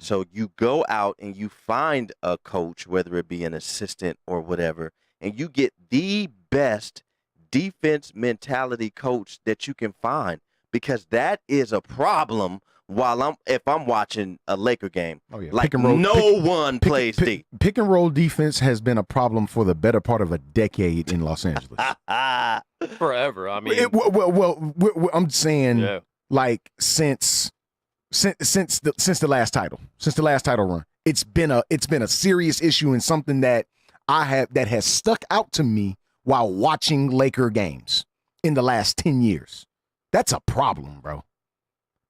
So you go out and you find a coach, whether it be an assistant or whatever, and you get the best defense mentality coach that you can find, because that is a problem if I'm watching a Laker game. Oh, yeah. Like no one plays deep. Pick and roll defense has been a problem for the better part of a decade in Los Angeles. Forever. I mean, I'm saying like since the last title run, it's been a serious issue and something that has stuck out to me while watching Laker games in the last 10 years. That's a problem, bro.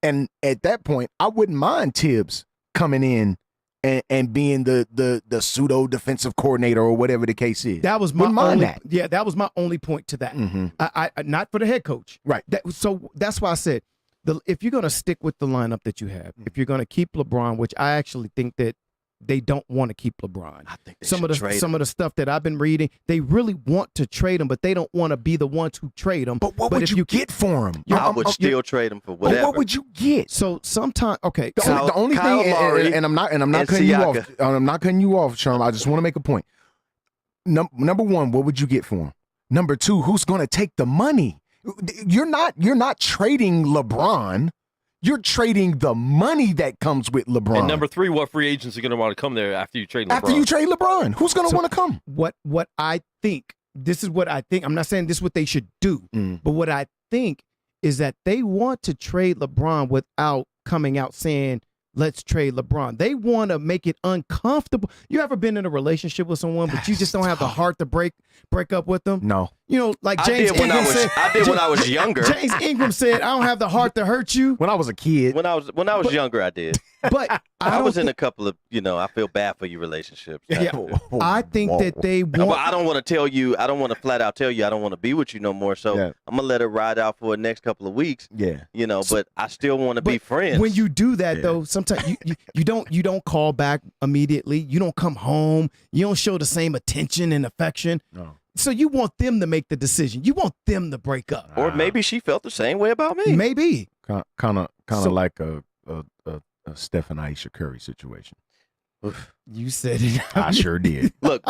And at that point, I wouldn't mind Tibbs coming in and being the pseudo defensive coordinator or whatever the case is. That was that was my only point to that. I not for the head coach. Right. So that's why I said, if you're going to stick with the lineup that you have, if you're going to keep LeBron, which I actually think that they don't want to keep LeBron. I think some of the stuff that I've been reading, they really want to trade him, but they don't want to be the ones who trade him. But what would you get for him? I would still trade him for whatever. But what would you get? So sometimes, okay. The only thing, and I'm not cutting you off. I'm not cutting you off, Sherm. I just want to make a point. Number one, what would you get for him? Number two, who's going to take the money? You're not trading LeBron. You're trading the money that comes with LeBron. And number three, what free agents are going to want to come there after you trade LeBron? After you trade LeBron, who's going to want to come? What I think, this is what I think. I'm not saying this is what they should do, but what I think is that they want to trade LeBron without coming out saying, let's trade LeBron. They want to make it uncomfortable. You ever been in a relationship with someone, but you just don't have the heart to break up with them? No. You know, like James Ingram said. I did when I was younger. James Ingram said, I don't have the heart to hurt you. When I was a kid. When I was younger, I did. But I was in a couple of, I feel bad for you relationships. Yeah. I think that they want. Well, I don't want to tell you, I don't want to flat out tell you I don't want to be with you no more. So I'm going to let it ride out for the next couple of weeks. Yeah. But I still want to be friends. When you do that, though, sometimes you don't call back immediately. You don't come home. You don't show the same attention and affection. No. So you want them to make the decision. You want them to break up. Or maybe she felt the same way about me. Maybe. Kind of like a Steph and Aisha Curry situation. You said it. I sure did. Look,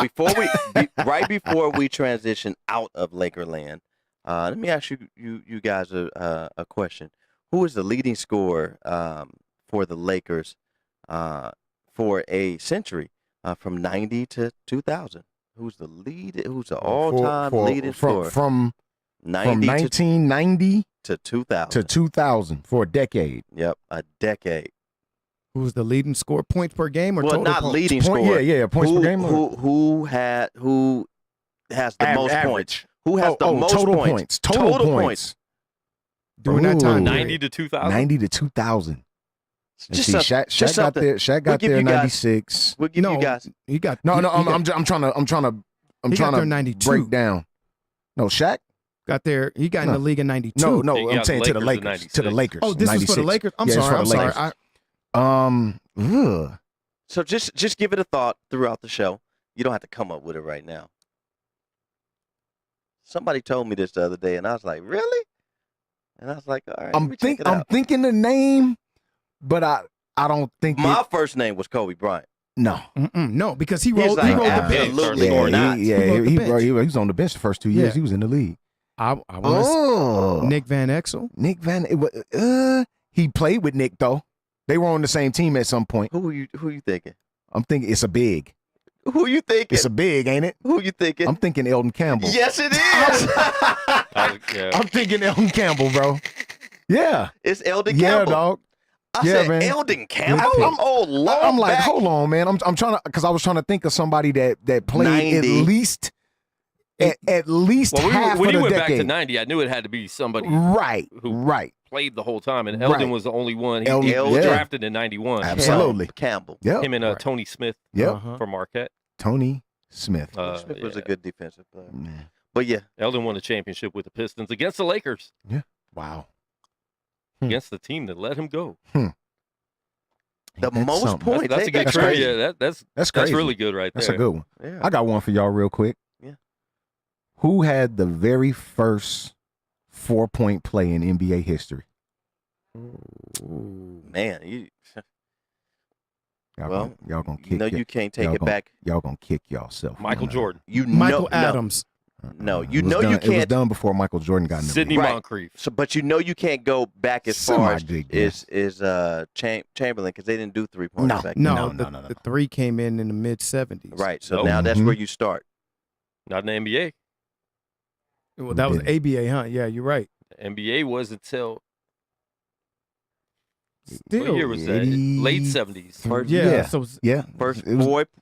right before we transition out of Lakerland, let me ask you guys a question. Who is the leading scorer for the Lakers for a century, from 90 to 2000. Who's the all-time leading scorer? From 1990 to 2000. To 2000 for a decade. Yep, a decade. Who's the leading scorer? Points per game or total not points? leading scorer. Yeah, points per game. Who has the most points? Who has the most total points? Total points. During that time, 90 to 2000. 90 to 2000. Shaq got there in 96. We'll give you guys. He got I'm trying to 92. break down. No, Shaq got there. He got in the league in 92. No, I'm saying to the Lakers. To the Lakers. Oh, this was for the Lakers. I'm sorry. So just give it a thought throughout the show. You don't have to come up with it right now. Somebody told me this the other day, and I was like, "Really?" And I was like, "All right." I'm thinking the name, but I don't think my first name was Kobe Bryant. No, no, because he rolled the bench. Absolutely he was on the bench the first 2 years. Yeah. He was in the league. I was Nick Van Exel. He played with Nick though. They were on the same team at some point. Who you thinking? I'm thinking it's a big. Who you thinking? It's a big, ain't it? Who you thinking? I'm thinking Elton Campbell. Yes, it is. I'm thinking Elton Campbell, bro. Yeah. It's Elton Campbell. Yeah, dog. I said man. Elton Campbell. I'm old. I'm like, hold on, man. I'm trying to, because I was trying to think of somebody that played 90. at least half when of you the went decade. back to 90, I knew it had to be somebody Right. played the whole time, and Eldon was the only one. He was drafted in 91. Absolutely. Campbell. Yep. Him and Tony Smith for Marquette. Tony Smith. Smith was a good defensive player. But yeah. Eldon won a championship with the Pistons against the Lakers. Yeah. Wow. Against the team that let him go. The most points. That's a good trivia. That's crazy. That's really good right there. That's a good one. Yeah. I got one for y'all real quick. Yeah. Who had the very first 4-point play in NBA history? Man, y'all gonna kick. You can't take it back. Y'all gonna kick yourself. Michael Jordan. Michael Adams. No, you can't. It was done before Michael Jordan got in the Sidney league. Moncrief. So, but you can't go back as far as Chamberlain, because they didn't do 3-pointers back then. No. The three came in the mid 70s. Right. So now that's where you start. Not in the NBA. Well, that was ABA, huh? Yeah, you're right. The NBA was until Still, what year was that? Late 70s. First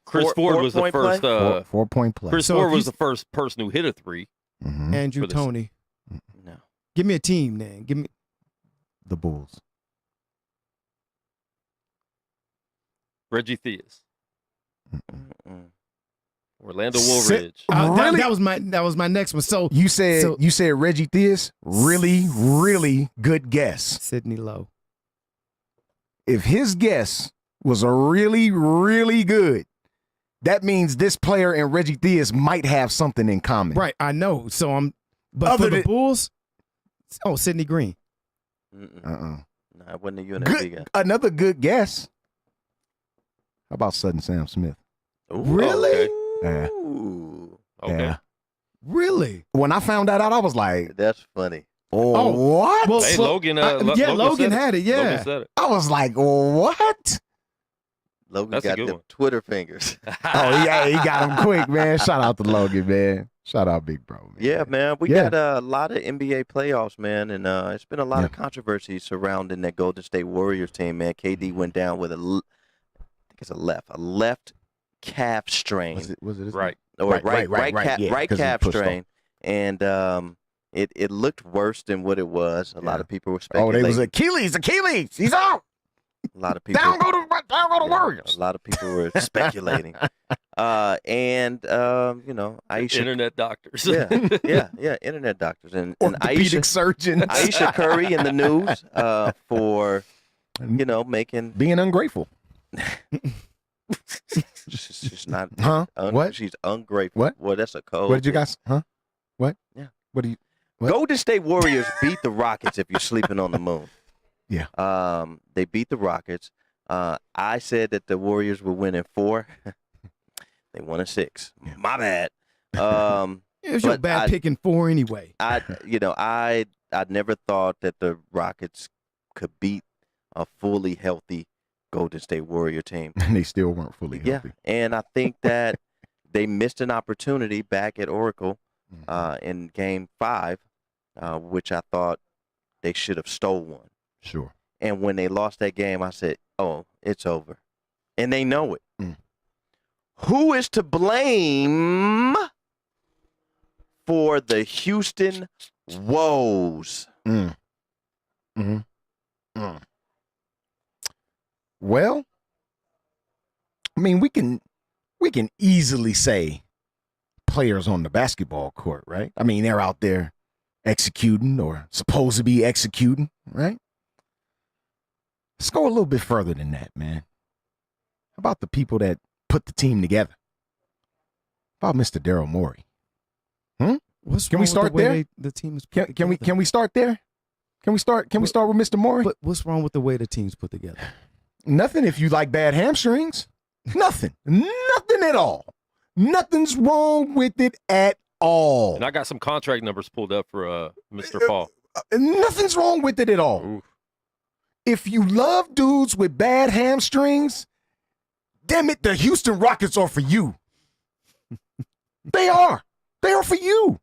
Chris Ford was the first 4-point play. Chris Ford was the first person who hit a three. Andrew Toney. No. Give me a team, then. Give me the Bulls. Reggie Theus. Orlando Woolridge. Really? That was my next one. So you said Reggie Theus? Really, really good guess. Sidney Lowe. If his guess was a really, really good, that means this player and Reggie Theus might have something in common. Right, I know. So but for the Bulls, Sidney Green. No, it wasn't a UNLV guy. Another good guess. How about Sudden Sam Smith? Ooh, really? Yeah. Okay. Yeah. Really? When I found that out, I was like, that's funny. Oh, what? Well, hey, Logan had it. Yeah. Logan said it. I was like, what? Logan got them Twitter fingers. Yeah, he got them quick, man. Shout out to Logan, man. Shout out, big bro. Man. Yeah, man. We got a lot of NBA playoffs, man, and it's been a lot of controversy surrounding that Golden State Warriors team, man. KD went down with I think it's a left calf strain. Was it right? Or right calf strain, and it looked worse than what it was. A lot of people were speculating. Oh, they was Achilles. He's out. A lot of people down go to Warriors. A lot of people were speculating. And Aisha, internet doctors. internet doctors and orthopedic surgeons. Aisha Curry in the news for being ungrateful. She's not. What? She's ungrateful. What? Well, that's a code. What did you guys? What? Yeah. What do you? What? Golden State Warriors beat the Rockets. If you're sleeping on the moon. Yeah. They beat the Rockets. I said that the Warriors would win in 4. They won in 6. Yeah. My bad. It was your bad pick in 4 anyway. I never thought that the Rockets could beat a fully healthy Golden State Warrior team. And they still weren't fully healthy. And I think that they missed an opportunity back at Oracle in Game 5, which I thought they should have stole one. Sure. And when they lost that game, I said, oh, it's over. And they know it. Who is to blame for the Houston woes? Well, I mean, we can easily say players on the basketball court, right? I mean, they're out there executing or supposed to be executing, right? Let's go a little bit further than that, man. How about the people that put the team together? How about Mr. Daryl Morey? Can we start there? The team is can we start there? Can we start with Mr. Morey? But what's wrong with the way the team's put together? Nothing if you like bad hamstrings. Nothing. Nothing at all. Nothing's wrong with it at all. And I got some contract numbers pulled up for Mr. Paul. Nothing's wrong with it at all. Oof. If you love dudes with bad hamstrings, damn it, the Houston Rockets are for you. They are. They are for you.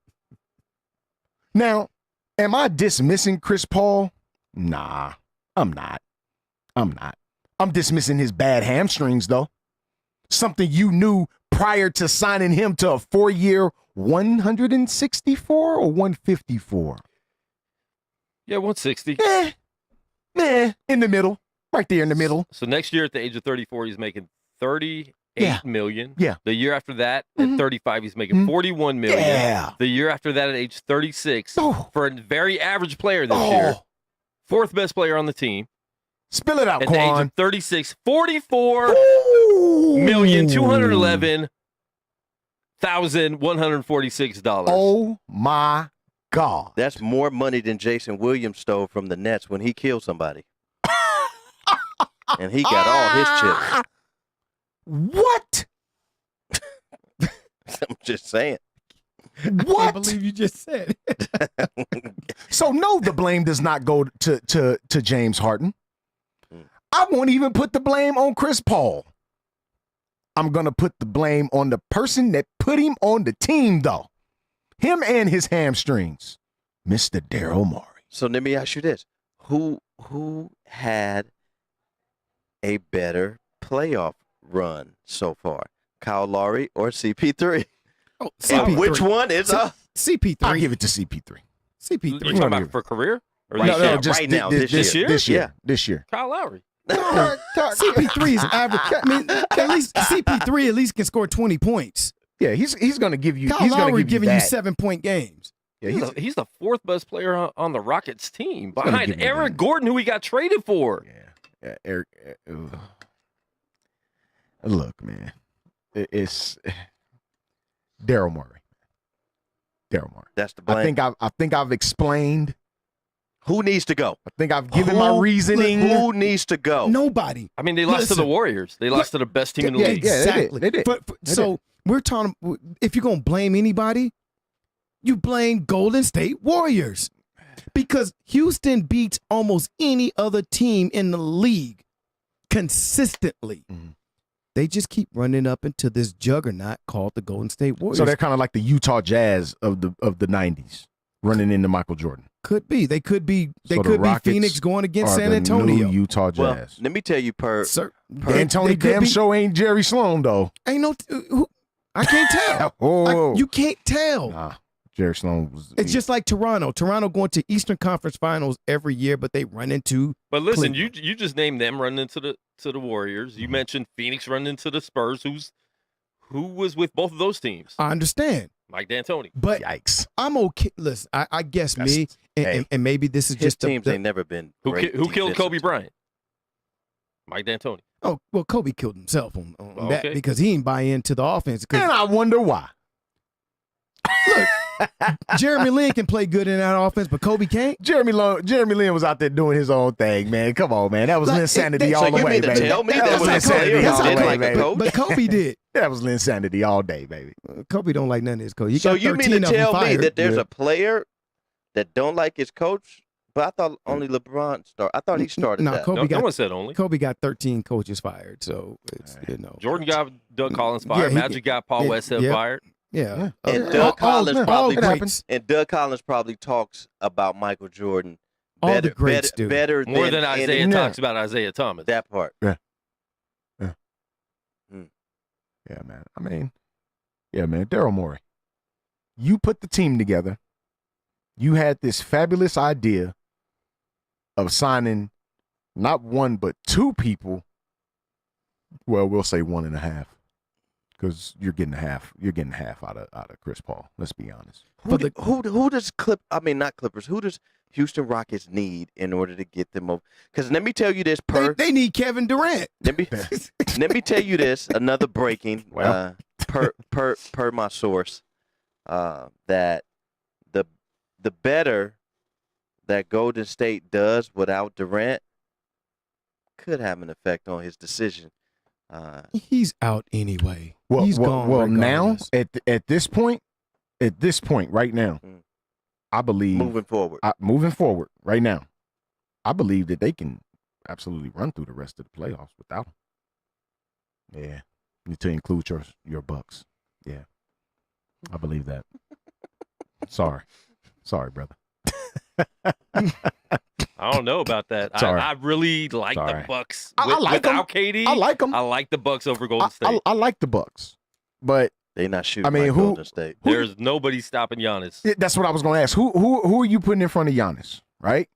Now, am I dismissing Chris Paul? Nah, I'm not. I'm dismissing his bad hamstrings, though. Something you knew prior to signing him to a 4-year 164 or 154? Yeah, 160. In the middle. Right there in the middle. So next year at the age of 34, he's making $38 million. Yeah. The year after that, at 35, he's making $41 million. Yeah. The year after that, at age 36, for a very average player this Oh. year, fourth best player on the team. Spill it out, At the age Quan. of 36, $44,211,146. Oh, my God. That's more money than Jason Williams stole from the Nets when he killed somebody. And he got all his chips. What? I'm just saying. What? I can't believe you just said it. So no, the blame does not go to James Harden. I won't even put the blame on Chris Paul. I'm going to put the blame on the person that put him on the team, though. Him and his hamstrings, Mr. Daryl Morey. So let me ask you this. Who had a better playoff run so far? Kyle Lowry or CP3? Oh, And which one is CP3? I'll give it to CP3. You CP3. talking about for career? Or Right this now, year? just right now, this year? This year. Kyle Lowry. CP3 is average. I mean, at least CP3 at least can score 20 points. Yeah, he's going to give you. Kyle He's going to Lowry give you giving you that. 7-point games. Yeah, He's the fourth best player on the Rockets team, gonna behind give you Eric that. Gordon, who he got traded for. Yeah, Eric. Look, man, it's Daryl Morey. Daryl Morey. That's the blame. I think I've explained. Who needs to go? I think I've given my reasoning. Who needs to go? Nobody. I mean, they lost to the Warriors. They lost to the best team in the league. Yeah, Exactly. They did. So we're talking. If you're gonna blame anybody, you blame Golden State Warriors, because Houston beats almost any other team in the league consistently. Mhm. They just keep running up into this juggernaut called the Golden State Warriors. So they're kind of like the Utah Jazz of the 90s, running into Michael Jordan. could be. They could be. They So the could be Rockets Phoenix going against Are San the Antonio. new Utah Well, Jazz. let me tell you, Sir, D'Antoni they could damn be- show ain't Jerry Sloan though. Ain't no. I can't tell. You can't tell. Nah, Jerry Sloan was. It's just like Toronto. Toronto going to Eastern Conference Finals every year, but they run into. But listen, Cleveland. you just named them running into the Warriors. You mentioned Phoenix running into the Spurs. Who was with both of those teams? I understand, Mike D'Antoni. but yikes. I'm okay. Listen, I guess That's- me, and maybe this is his just teams the, ain't never been. Who great killed Kobe defensive. Bryant? Mike D'Antoni. Oh, well, Kobe killed himself on that Okay. because he didn't buy into the offense. 'Cause And I wonder why. Jeremy Lin can play good in that offense, but Kobe can't. Jeremy Lin was out there doing his own thing, man. Come on, man. That was Like, Linsanity so all So the you way, mean to baby. tell me that was was a Linsanity player That's all who the didn't way, like a baby. coach? But Kobe did. That was Linsanity all day, baby. Kobe don't like none of his coach. He So got you mean 13 to of them tell me fired. that there's Yeah. a player that don't like his coach, But I thought only LeBron started. I thought he started that. No one said only. Kobe got 13 coaches fired, so it's Jordan got Doug Collins fired. Magic got Paul Westhead fired. Yeah, and Doug Collins probably talks about Michael Jordan. All the greats do. Better more than Isaiah talks about Isaiah Thomas. That part. Yeah, man. I mean, man. Daryl Morey, you put the team together. You had this fabulous idea of signing not one but two people. Well, we'll say 1.5, because you're getting half. You're getting half out of Chris Paul. Let's be honest. Who does not Clippers? Who does Houston Rockets need in order to get them over? Because let me tell you this. They need Kevin Durant. Let me tell you this. Another breaking. Per my source, that the better that Golden State does without Durant could have an effect on his decision. He's out anyway. Well, he's gone. Well, now at this point, right now, I believe moving forward, right now, I believe that they can absolutely run through the rest of the playoffs without him. Yeah, to include your Bucks. Yeah, I believe that. Sorry, brother. I don't know about that. I really like the Bucks. Without KD, I like them. I like the Bucks over Golden State. I like the Bucks, but they're not shooting. I mean, Golden State. There's nobody stopping Giannis. That's what I was going to ask. Who are you putting in front of Giannis? Right.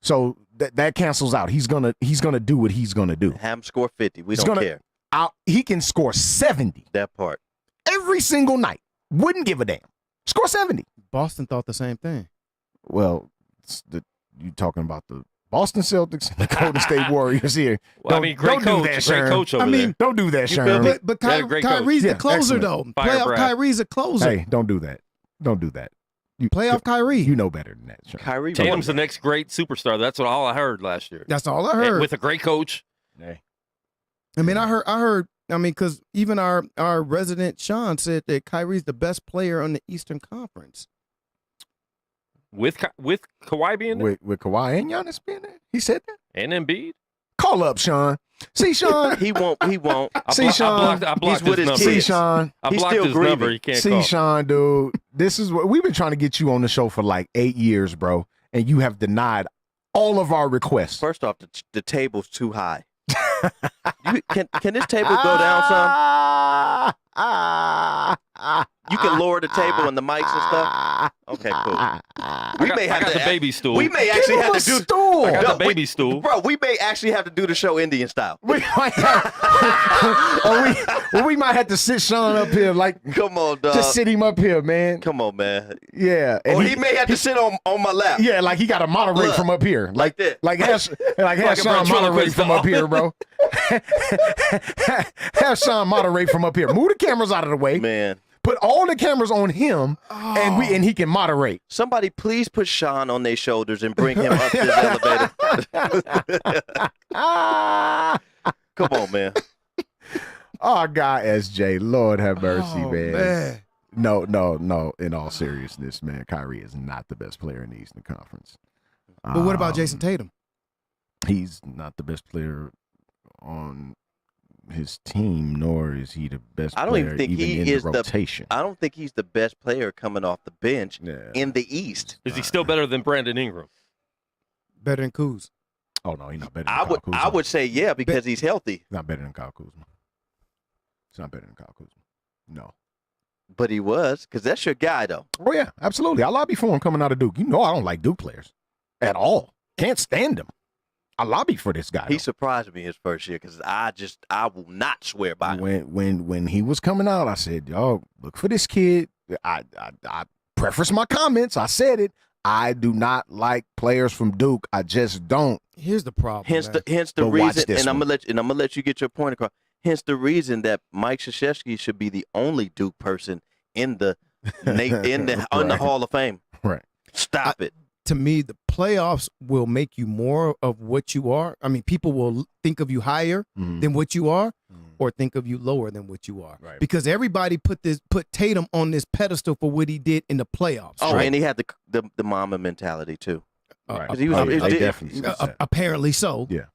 So that cancels out. He's gonna do what he's gonna do. Have him score 50. We don't care. He can score 70. That part. Every single night. Wouldn't give a damn. Score 70. Boston thought the same thing. Well, you talking about the Boston Celtics and the Golden State Warriors here. Well, great coach over there. Don't do that, Sharon. But Kyrie's the closer, though. Playoff Kyrie's a closer. Hey, don't do that. Don't do that. Playoff Kyrie. You know better than that, Sharon. Kyrie. Tatum's the next great superstar. That's all I heard last year. That's all I heard. With a great coach. Hey. I mean, I heard. I mean, because even our resident Sean said that Kyrie's the best player on the Eastern Conference. With Kawhi being there? With Kawhi and Giannis being there? He said that? And Embiid? Call up, Sean. See, Sean. He won't. See, Sean. I blocked he's with his number. kids. See, Sean. I blocked his number. He can't call. See, Sean, dude. This is what we've been trying to get you on the show for like 8 years, bro. And you have denied all of our requests. First off, the table's too high. Can this table go down some? You can lower the table and the mics and stuff. Okay, cool. I got the baby stool. We may actually have to do stool. I got the baby stool, bro. We may actually have to do the show Indian style. We might we might have to sit Sean up here, like, come on, dog. Just sit him up here, man. Come on, man. Yeah. And he may have to sit on my lap. Yeah, like he got to moderate from up here, like that. Like have Sean moderate from up here, bro. Have Sean moderate from up here. Move the cameras out of the way, man. Put all the cameras on him, and he can moderate. Somebody please put Sean on their shoulders and bring him up this elevator. Come on, man. Our guy SJ, Lord have mercy, man. No. In all seriousness, man, Kyrie is not the best player in the Eastern Conference. But what about Jason Tatum? He's not the best player on his team, nor is he the best player even think he in is the rotation. I don't think he's the best player coming off the bench in the East. Is he still better than Brandon Ingram? Better than Kuz? Oh, no, he's not better than Kyle Kuzma. I would say, yeah, because he's healthy. He's not better than Kyle Kuzma. He's not better than Kyle Kuzma. No. But he was, because that's your guy, though. Oh, yeah, absolutely. I lobby for him coming out of Duke. You know I don't like Duke players at all. Can't stand them. I lobby for this guy. He surprised me his first year because I will not swear by him. When he was coming out, I said, "Yo, look for this kid." I preface my comments. I said it. I do not like players from Duke. I just don't. Here's the problem. Hence the reason, and I'm gonna let you get your point across. Hence the reason that Mike Krzyzewski should be the only Duke person in the Hall of Fame. Right. Stop it. To me, the playoffs will make you more of what you are. I mean, people will think of you higher than what you are, or think of you lower than what you are. Right. Because everybody put Tatum on this pedestal for what he did in the playoffs. Oh, right? and he had the mama mentality too. Because he was definitely apparently so. Yeah.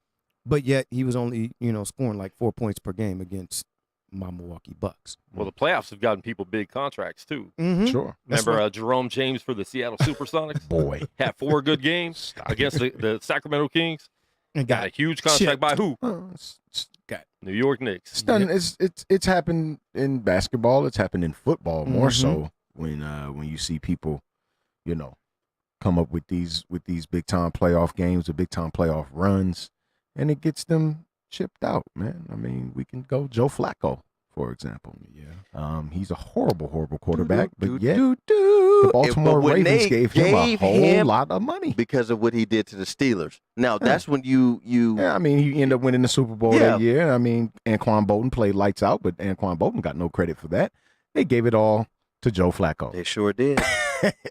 But yet he was only, scoring like 4 points per game against my Milwaukee Bucks. Well, the playoffs have gotten people big contracts too. Mm-hmm. Sure. Remember Jerome James for the Seattle Supersonics? Boy. Had 4 good games against the Sacramento Kings. And got a huge contract by who? Got New York Knicks. It's happened in basketball. It's happened in football more so when you see people, come up with these big time playoff games or big time playoff runs, and it gets them chipped out, man. I mean, we can go Joe Flacco, for example. Yeah. He's a horrible quarterback, but yet the Baltimore Ravens gave him a whole lot of money because of what he did to the Steelers. Now that's when you Yeah, I mean, he ended up winning the Super Bowl that year. I mean, Anquan Bolden played lights out, but Anquan Bolden got no credit for that. They gave it all to Joe Flacco. They sure did.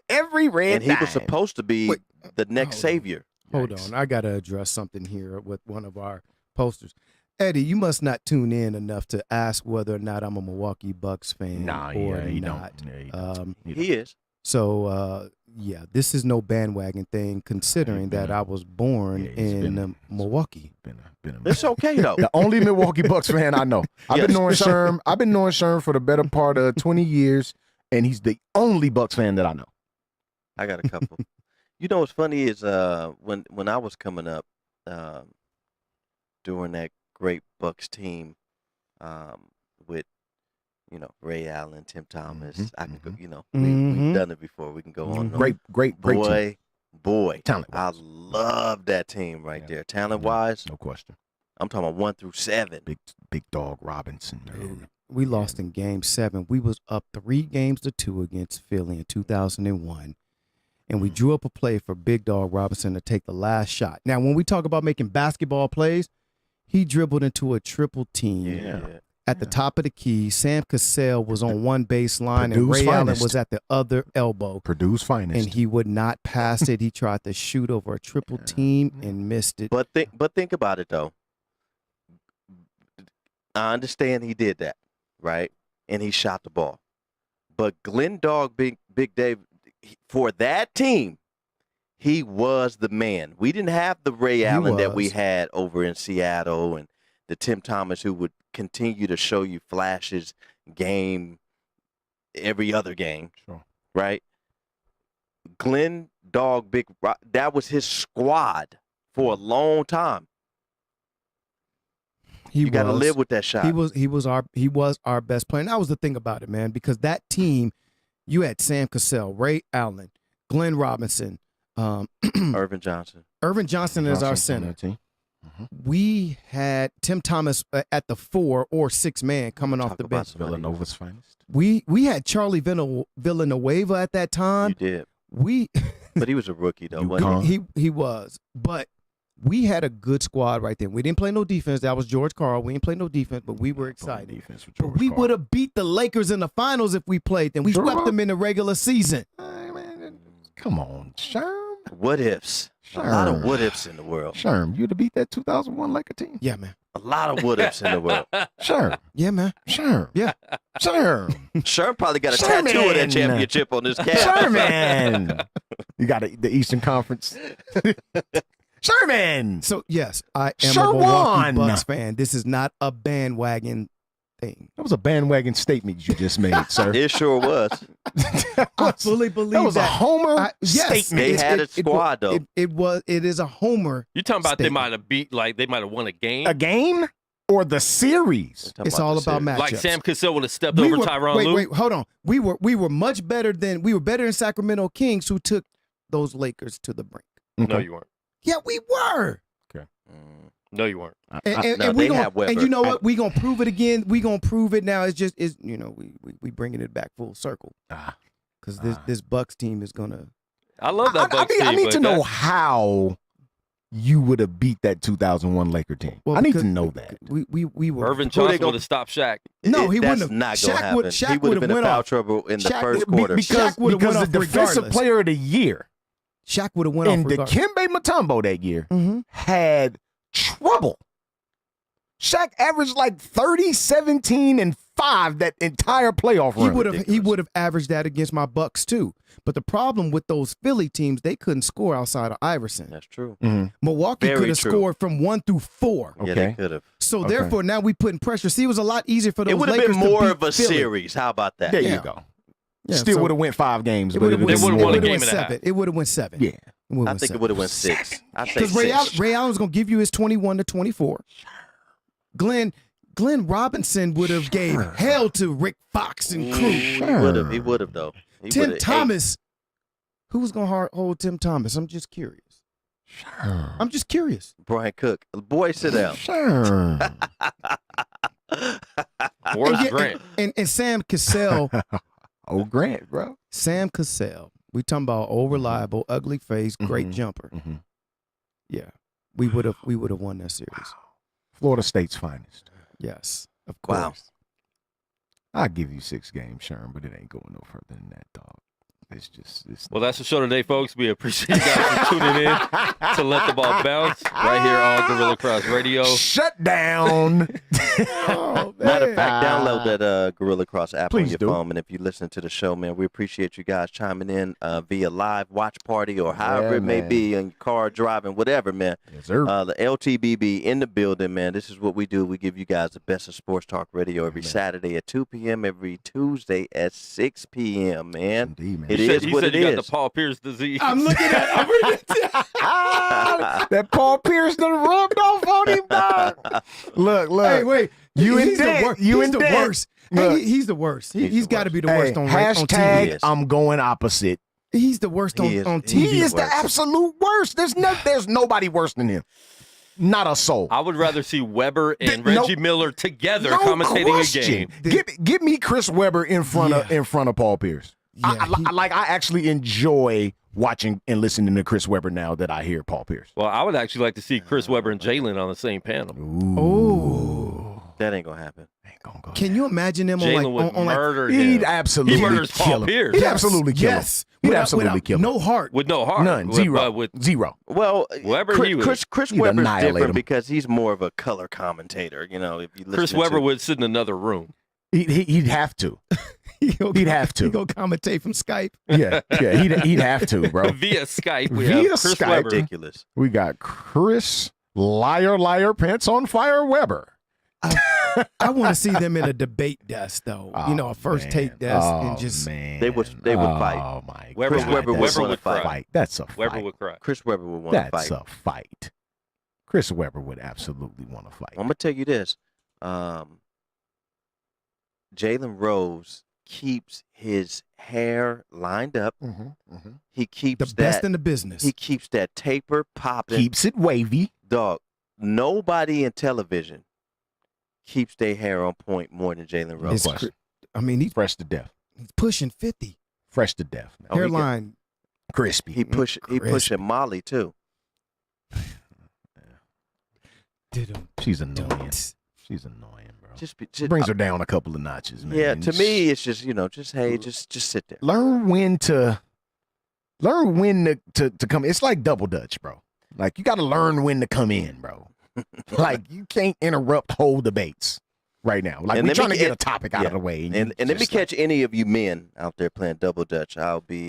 Every red and he was supposed to be the next savior. Hold on, I gotta address something here with one of our posters. Eddie, you must not tune in enough to ask whether or not I'm a Milwaukee Bucks fan or not. He is. So, this is no bandwagon thing, considering that I was born in Milwaukee. It's okay though. The only Milwaukee Bucks fan I know. I've been knowing Sherm for the better part of 20 years, and he's the only Bucks fan that I know. I got a couple. What's funny is when I was coming up during that great Bucks team with Ray Allen, Tim Thomas. I can go, we've done it before. We can go on. Great boy. Talent. I love that team right there. Talent wise, no question. I'm talking about 1 through 7. Big dog Robinson. We lost in Game 7. We was up 3-2 against Philly in 2001. And we drew up a play for Big Dog Robinson to take the last shot. Now, when we talk about making basketball plays, he dribbled into a triple team at the top of the key. Sam Cassell was on one baseline, and Ray Allen was at the other elbow. Purdue's finest. And he would not pass it. He tried to shoot over a triple team and missed it. But think about it, though. I understand he did that, right? And he shot the ball. But Glenn Dog, Big Dave, for that team, he was the man. We didn't have the Ray Allen that we had over in Seattle and the Tim Thomas who would continue to show you flashes game every other game, right? Glenn Dog, that was his squad for a long time. You got to live with that shot. He was our best player. And that was the thing about it, man, because that team, you had Sam Cassell, Ray Allen, Glenn Robinson, Irvin Johnson. Irvin Johnson is our center. We had Tim Thomas at the 4 or 6 man coming off the bench. Villanova's finest. We had Charlie Villanueva at that time. You did. But he was a rookie though, wasn't he? He was. But we had a good squad right then. We didn't play no defense. That was George Karl. We didn't play no defense, but we were excited. But we would have beat the Lakers in the finals if we played them. We swept them in the regular season. Come on, Sherm. What ifs? A lot of what ifs in the world. Sherm, you'd have beat that 2001 Laker team. Yeah, man. A lot of what ifs in the world. Sherm. Yeah, man. Sherm. Yeah. Sherm. Sherm probably got a tattoo of that championship on his calf. Sherman. You got the Eastern Conference. Sherman. So, yes, I am a Milwaukee Bucks fan. This is not a bandwagon thing. That was a bandwagon statement you just made, sir. It sure was. I fully believe that. That was a homer statement. They had a squad, though. It is a homer. You're talking about statement. they might have won a game? A game or the series? It's all about matchups. Like Sam Cassell would have stepped over Tyronn Lue? Wait, hold on. We were much better than Sacramento Kings, who took those Lakers to the brink. Okay. No, you weren't. Yeah, we were. Okay. No, you weren't. And we and you know what? We gonna prove it again. We gonna prove it now. We bringing it back full circle. Because this Bucks team is gonna. I love that Bucks team. I need to know how you would have beat that 2001 Laker team. Well, I need to know that. We were. Irvin Johnson would have stopped Shaq. No, he wouldn't have. Not gonna happen. He would have been in foul trouble in the first quarter. Because the defensive player of the year. Shaq would have went off regardless. And Dikembe Mutombo that year had trouble. Shaq averaged like 30, 17, and 5 that entire playoff run. He would have averaged that against my Bucks too. But the problem with those Philly teams, they couldn't score outside of Iverson. That's true. Milwaukee could have scored from 1 through 4. Yeah, they could have. So therefore, now we putting pressure. See, it was a lot easier for those It would have Lakers been more to of a Philly. series. How about that? There you go. Still would have went 5 games. It would have won a game and a half. 7. It would have went 7. Yeah. I think it would have went 6. I say Because 6. Ray Allen's going to give you his 21 to 24. Glenn Robinson would have gave hell to Rick Fox and crew. He would have though. Tim Thomas. Who's going to hold Tim Thomas? I'm just curious. I'm just curious. Brian Cook. Boy, sit down. Where's Grant? And Sam Cassell. Grant, bro. Sam Cassell. We talking about old reliable, ugly face, great jumper. Yeah. We would have won that series. Florida State's finest. Yes, of course. Wow. I'll give you 6 games, Sherm, but it ain't going no further than that, dog. Well, that's the show today, folks. We appreciate you guys for tuning in to Let the Ball Bounce right here on Gorilla Cross Radio. Shut down. Matter of fact, download that Gorilla Cross app Please on your do. phone. And if you listen to the show, man, we appreciate you guys chiming in via live watch party or however it may be in your car, driving, whatever, man. Yes, sir. The LTBB in the building, man. This is what we do. We give you guys the best of sports talk radio every Saturday at 2 p.m., every Tuesday at 6 p.m., man. Indeed, man. It is He what said it you is. got the Paul Pierce disease. I'm looking at That Paul Pierce done rubbed off on him, dog. Look. Hey, wait. He's the worst. Hey, he's the worst. He's got to be the worst on hashtag TV. I'm going opposite. He's the worst on TV. He is the absolute worst. There's nobody worse than him. Not a soul. I would rather see Weber and Reggie Miller together commentating question. a game. Give me Chris Webber in front of Paul Pierce. Yeah, I actually enjoy watching and listening to Chris Webber now that I hear Paul Pierce. Well, I would actually like to see Chris Webber and Jalen on the same panel. Oh, that ain't gonna happen. Can you imagine him Jalen on would like murder him. He'd absolutely He murders kill Paul him. Pierce. He'd absolutely kill him. He'd absolutely kill him. No heart. With no heart. None. Zero. With Zero. Well, Weber, Chris he'd Webber's annihilate different him. because he's more of a color commentator. You know, if you listen Chris Webber would sit in another room. He'd have to. He'd have to. He go commentate from Skype. Yeah. He'd have to, bro. Via Skype, we Via have Chris Skype. Webber. ridiculous. We got Chris Liar Pants on Fire Weber. I want to see them in a debate desk, though. A first take desk, and just they would fight. Oh my Chris God. Webber That's would a fight. That's a fight. Weber would cry. Chris Webber would want to fight. That's a fight. Chris Webber would absolutely want to fight. I'm gonna tell you this. Jalen Rose keeps his hair lined up. He keeps the best in the business. He keeps that taper popping. Keeps it wavy. Dog. Nobody in television keeps their hair on point more than Jalen Rose. He's fresh to death. He's pushing 50. Fresh to death. Man. Hairline crispy. He pushing Molly too. She's annoying. She's annoying, bro. Just brings her down a couple of notches, man. Yeah, to me, it's just just sit there. Learn when to come. It's like double dutch, bro. Like you got to learn when to come in, bro. Like you can't interrupt whole debates right now. Like we're trying to get a topic out of the way. And let me catch any of you men out there playing double dutch. I'll be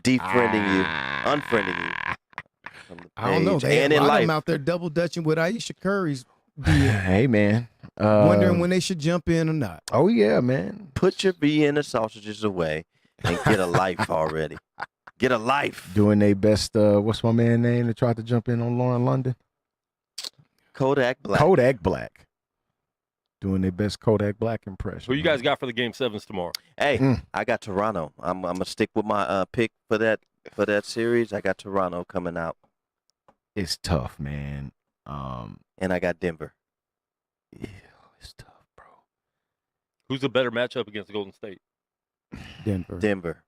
defriending you, unfriending you. I don't know. And in life, I'm out there double dutching with Aisha Curry's. Hey man, wondering when they should jump in or not. Oh yeah, man. Put your Vienna sausages away and get a life already. Get a life. Doing their best. What's my man's name that tried to jump in on Lauren London? Kodak Black. Kodak Black. Doing their best Kodak Black impression. Who you guys got for the Game 7s tomorrow? Hey, I got Toronto. I'm gonna stick with my pick for that series. I got Toronto coming out. It's tough, man. And I got Denver. Yeah, it's tough, bro. Who's the better matchup against Golden State? Denver.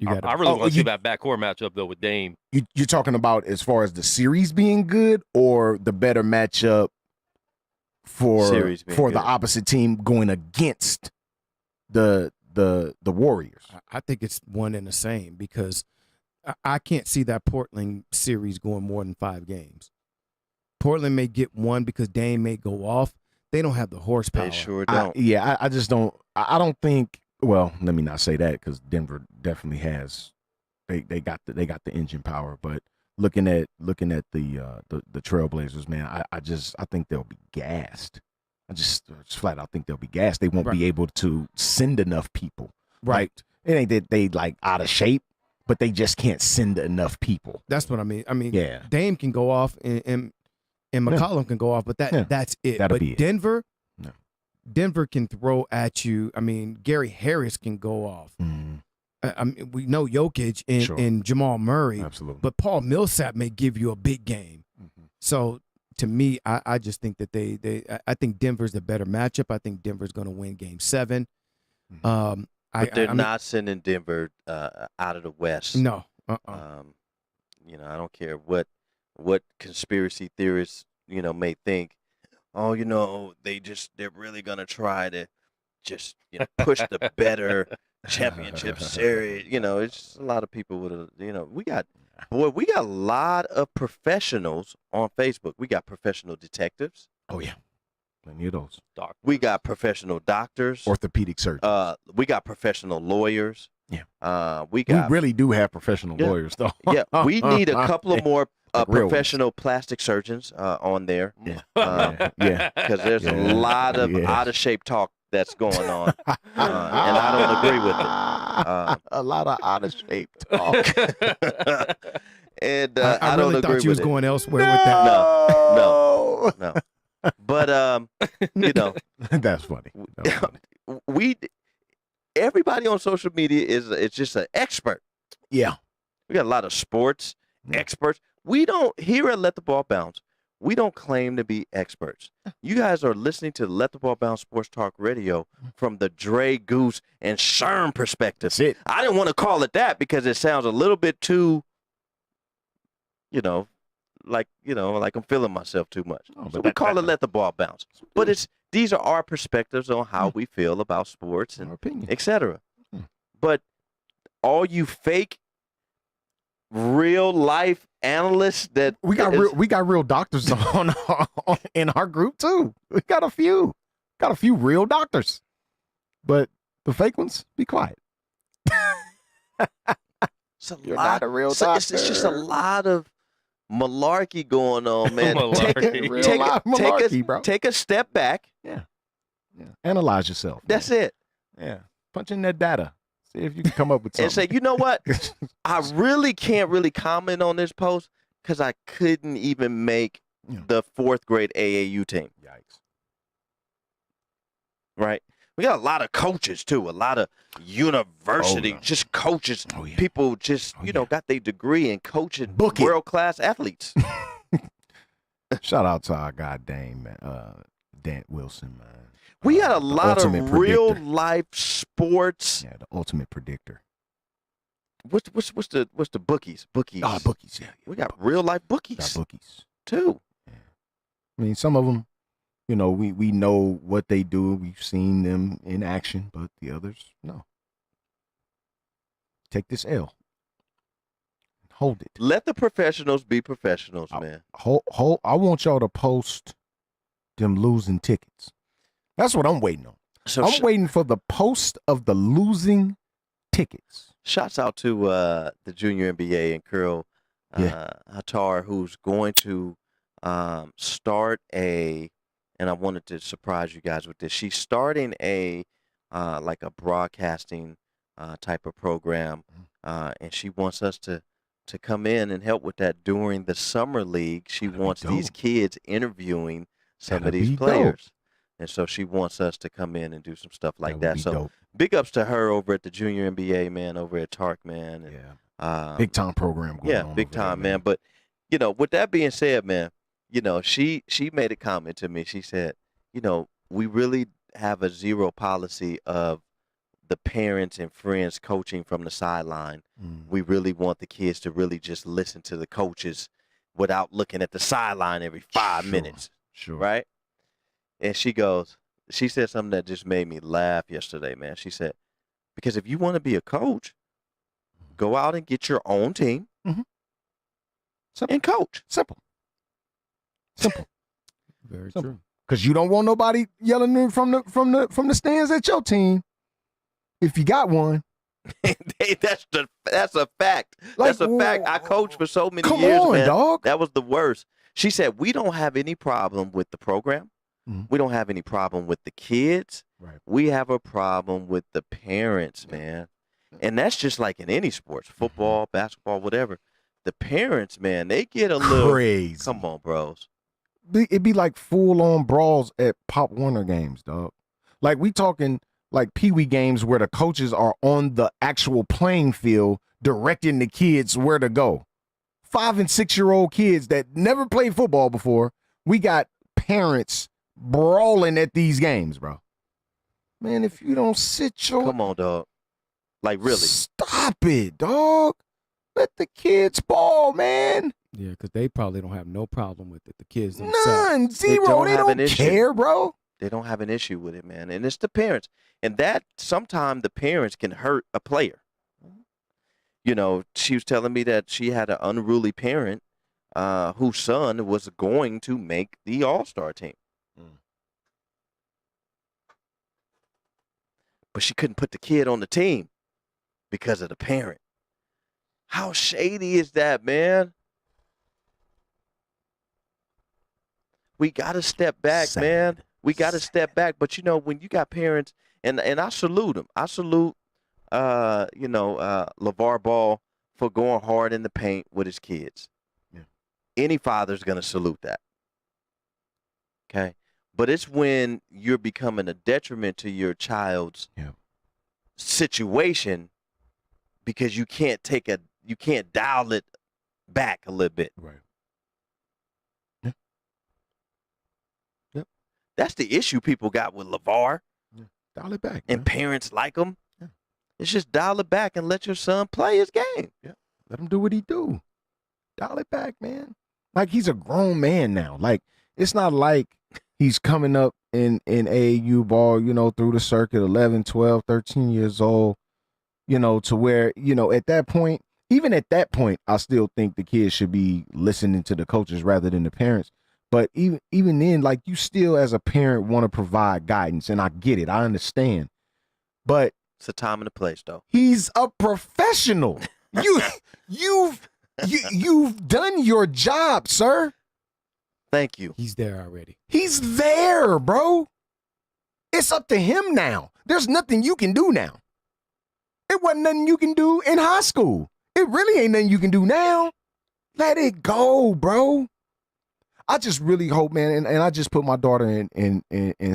I really want to see that backcourt matchup though with Dame. You're talking about as far as the series being good, or the better matchup for the opposite team going against the Warriors? I think it's one and the same because I can't see that Portland series going more than 5 games. Portland may get one because Dame may go off. they don't have the horsepower. They sure don't. I just don't. I don't think. Well, let me not say that because Denver definitely has. They got the engine power, but looking at the Trailblazers, man, I think they'll be gassed. I just flat out think they'll be gassed. They won't be able to send enough people. Right. Like, it ain't that they like out of shape, but they just can't send enough people. That's what I mean. Yeah. Dame can go off and McCollum can go off, but that's it. That'll but be it. Denver, Denver can throw at you. I mean, Gary Harris can go off. I mean, we know Jokic and Jamal Murray. Absolutely. But Paul Millsap may give you a big game. So to me, I just think that I think Denver's the better matchup. I think Denver's going to win Game 7. But they're not sending Denver out of the West. No. You know, I don't care what conspiracy theorists, you know, may think. Oh, you know, they're really gonna try to just, you know, push the better championship series. You know, it's just a lot of people with we got a lot of professionals on Facebook. We got professional detectives. Oh yeah, plenty of those. We got professional doctors, orthopedic surgeons. We got professional lawyers. Yeah. We really do have professional lawyers though. Yeah, we need a couple of more professional plastic surgeons on there. Yeah. Because there's a lot of out of shape talk that's going on, and I don't agree with it. A lot of out of shape talk. And I don't really agree thought you was with it. going elsewhere with that. No. But you know, that's funny. Everybody on social media is just an expert. Yeah. We got a lot of sports experts. We don't, here at Let the Ball Bounce, we don't claim to be experts. You guys are listening to Let the Ball Bounce Sports Talk Radio from the Dre, Goose, and Sherm perspective. That's it. I didn't want to call it that because it sounds a little bit too, like I'm feeling myself too much. So we call it Let the Ball Bounce. But these are our perspectives on how we feel about sports and etc. But all you fake real life analysts that we got real doctors on in our group too. We got a few real doctors, but the fake ones, be quiet. You're not a real doctor. It's just a lot of malarkey going on, man. Take a step back. Yeah. Analyze yourself. That's it. Yeah. Punch in that data. See if you can come up with something. And say, you know what? I really can't comment on this post because I couldn't even make the 4th grade AAU team. Yikes. Right? We got a lot of coaches, too. A lot of university, just coaches. Oh, yeah. People just, got their degree in coaching world-class athletes. Shout out to our guy, Dan Wilson, man. We got a lot of real-life sports. Yeah, the ultimate predictor. What's the bookies? Bookies. Bookies, yeah. We got real-life bookies. Got bookies. Too. Yeah. I mean, some of them, we know what they do. We've seen them in action, but the others, no. Take this L. Hold it. Let the professionals be professionals, man. I want y'all to post them losing tickets. That's what I'm waiting on. So I'm waiting for the post of the losing tickets. Shouts out to the junior NBA and Curl Hatar, who's going to start and I wanted to surprise you guys with this. She's starting like a broadcasting type of program, and she wants us to come in and help with that during the summer league. She wants these kids interviewing some of these players. Dope. And so she wants us to come in and do some stuff like that. So dope. Big ups to her over at the Junior NBA, man, over at Tark, man. And, big time program going on. Yeah, big time, man. But, with that being said, man, she made a comment to me. She said, we really have a zero policy of the parents and friends coaching from the sideline. We really want the kids to really just listen to the coaches without looking at the sideline every 5 minutes. Sure. Right? And she said something that just made me laugh yesterday, man. She said, because if you want to be a coach, go out and get your own team and coach. Simple. Very true. because you don't want nobody yelling from the stands at your team. If you got one. That's a fact. Like, that's a fact. I coached for so many come years, on, man. dog. That was the worst. She said, we don't have any problem with the program. Mm-hmm. We don't have any problem with the kids. Right. We have a problem with the parents, man. And that's just like in any sports, football, basketball, whatever. The parents, man, they get a little crazy. Come on, bros. It'd be like full-on brawls at Pop Warner games, dog. Like we talking like Pee-wee games where the coaches are on the actual playing field directing the kids where to go. 5- and 6-year-old kids that never played football before. We got parents brawling at these games, bro. Man, if you don't sit your... Come on, dog. Like, really. Stop it, dog. Let the kids ball, man. Yeah, because they probably don't have no problem with it. The kids themselves. None. Zero. They don't care, bro. They don't have an issue with it, man. And it's the parents. And that, sometimes the parents can hurt a player. You know, she was telling me that she had an unruly parent whose son was going to make the All-Star team. But she couldn't put the kid on the team because of the parent. How shady is that, man? We got to step back, man. We got to step back. But, you know, when you got parents, and I salute them. I salute, LeVar Ball for going hard in the paint with his kids. Yeah. Any father's going to salute that. Okay? But it's when you're becoming a detriment to your child's situation because you can't dial it back a little bit. Right. Yeah. Yep. That's the issue people got with LeVar. Yeah. Dial it back. And man. Parents like him. Yeah. It's just dial it back and let your son play his game. Yeah. Let him do what he do. Dial it back, man. Like he's a grown man now. Like it's not like he's coming up in AAU ball, through the circuit, 11, 12, 13 years old, to where, at that point, even at that point, I still think the kids should be listening to the coaches rather than the parents. But even then, like you still as a parent want to provide guidance, and I get it. I understand. But it's a time and a place, though. He's a professional. You've done your job, sir. Thank you. He's there already. He's there, bro. It's up to him now. There's nothing you can do now. It wasn't nothing you can do in high school. It really ain't nothing you can do now. Let it go, bro. I just really hope, man, and I just put my daughter in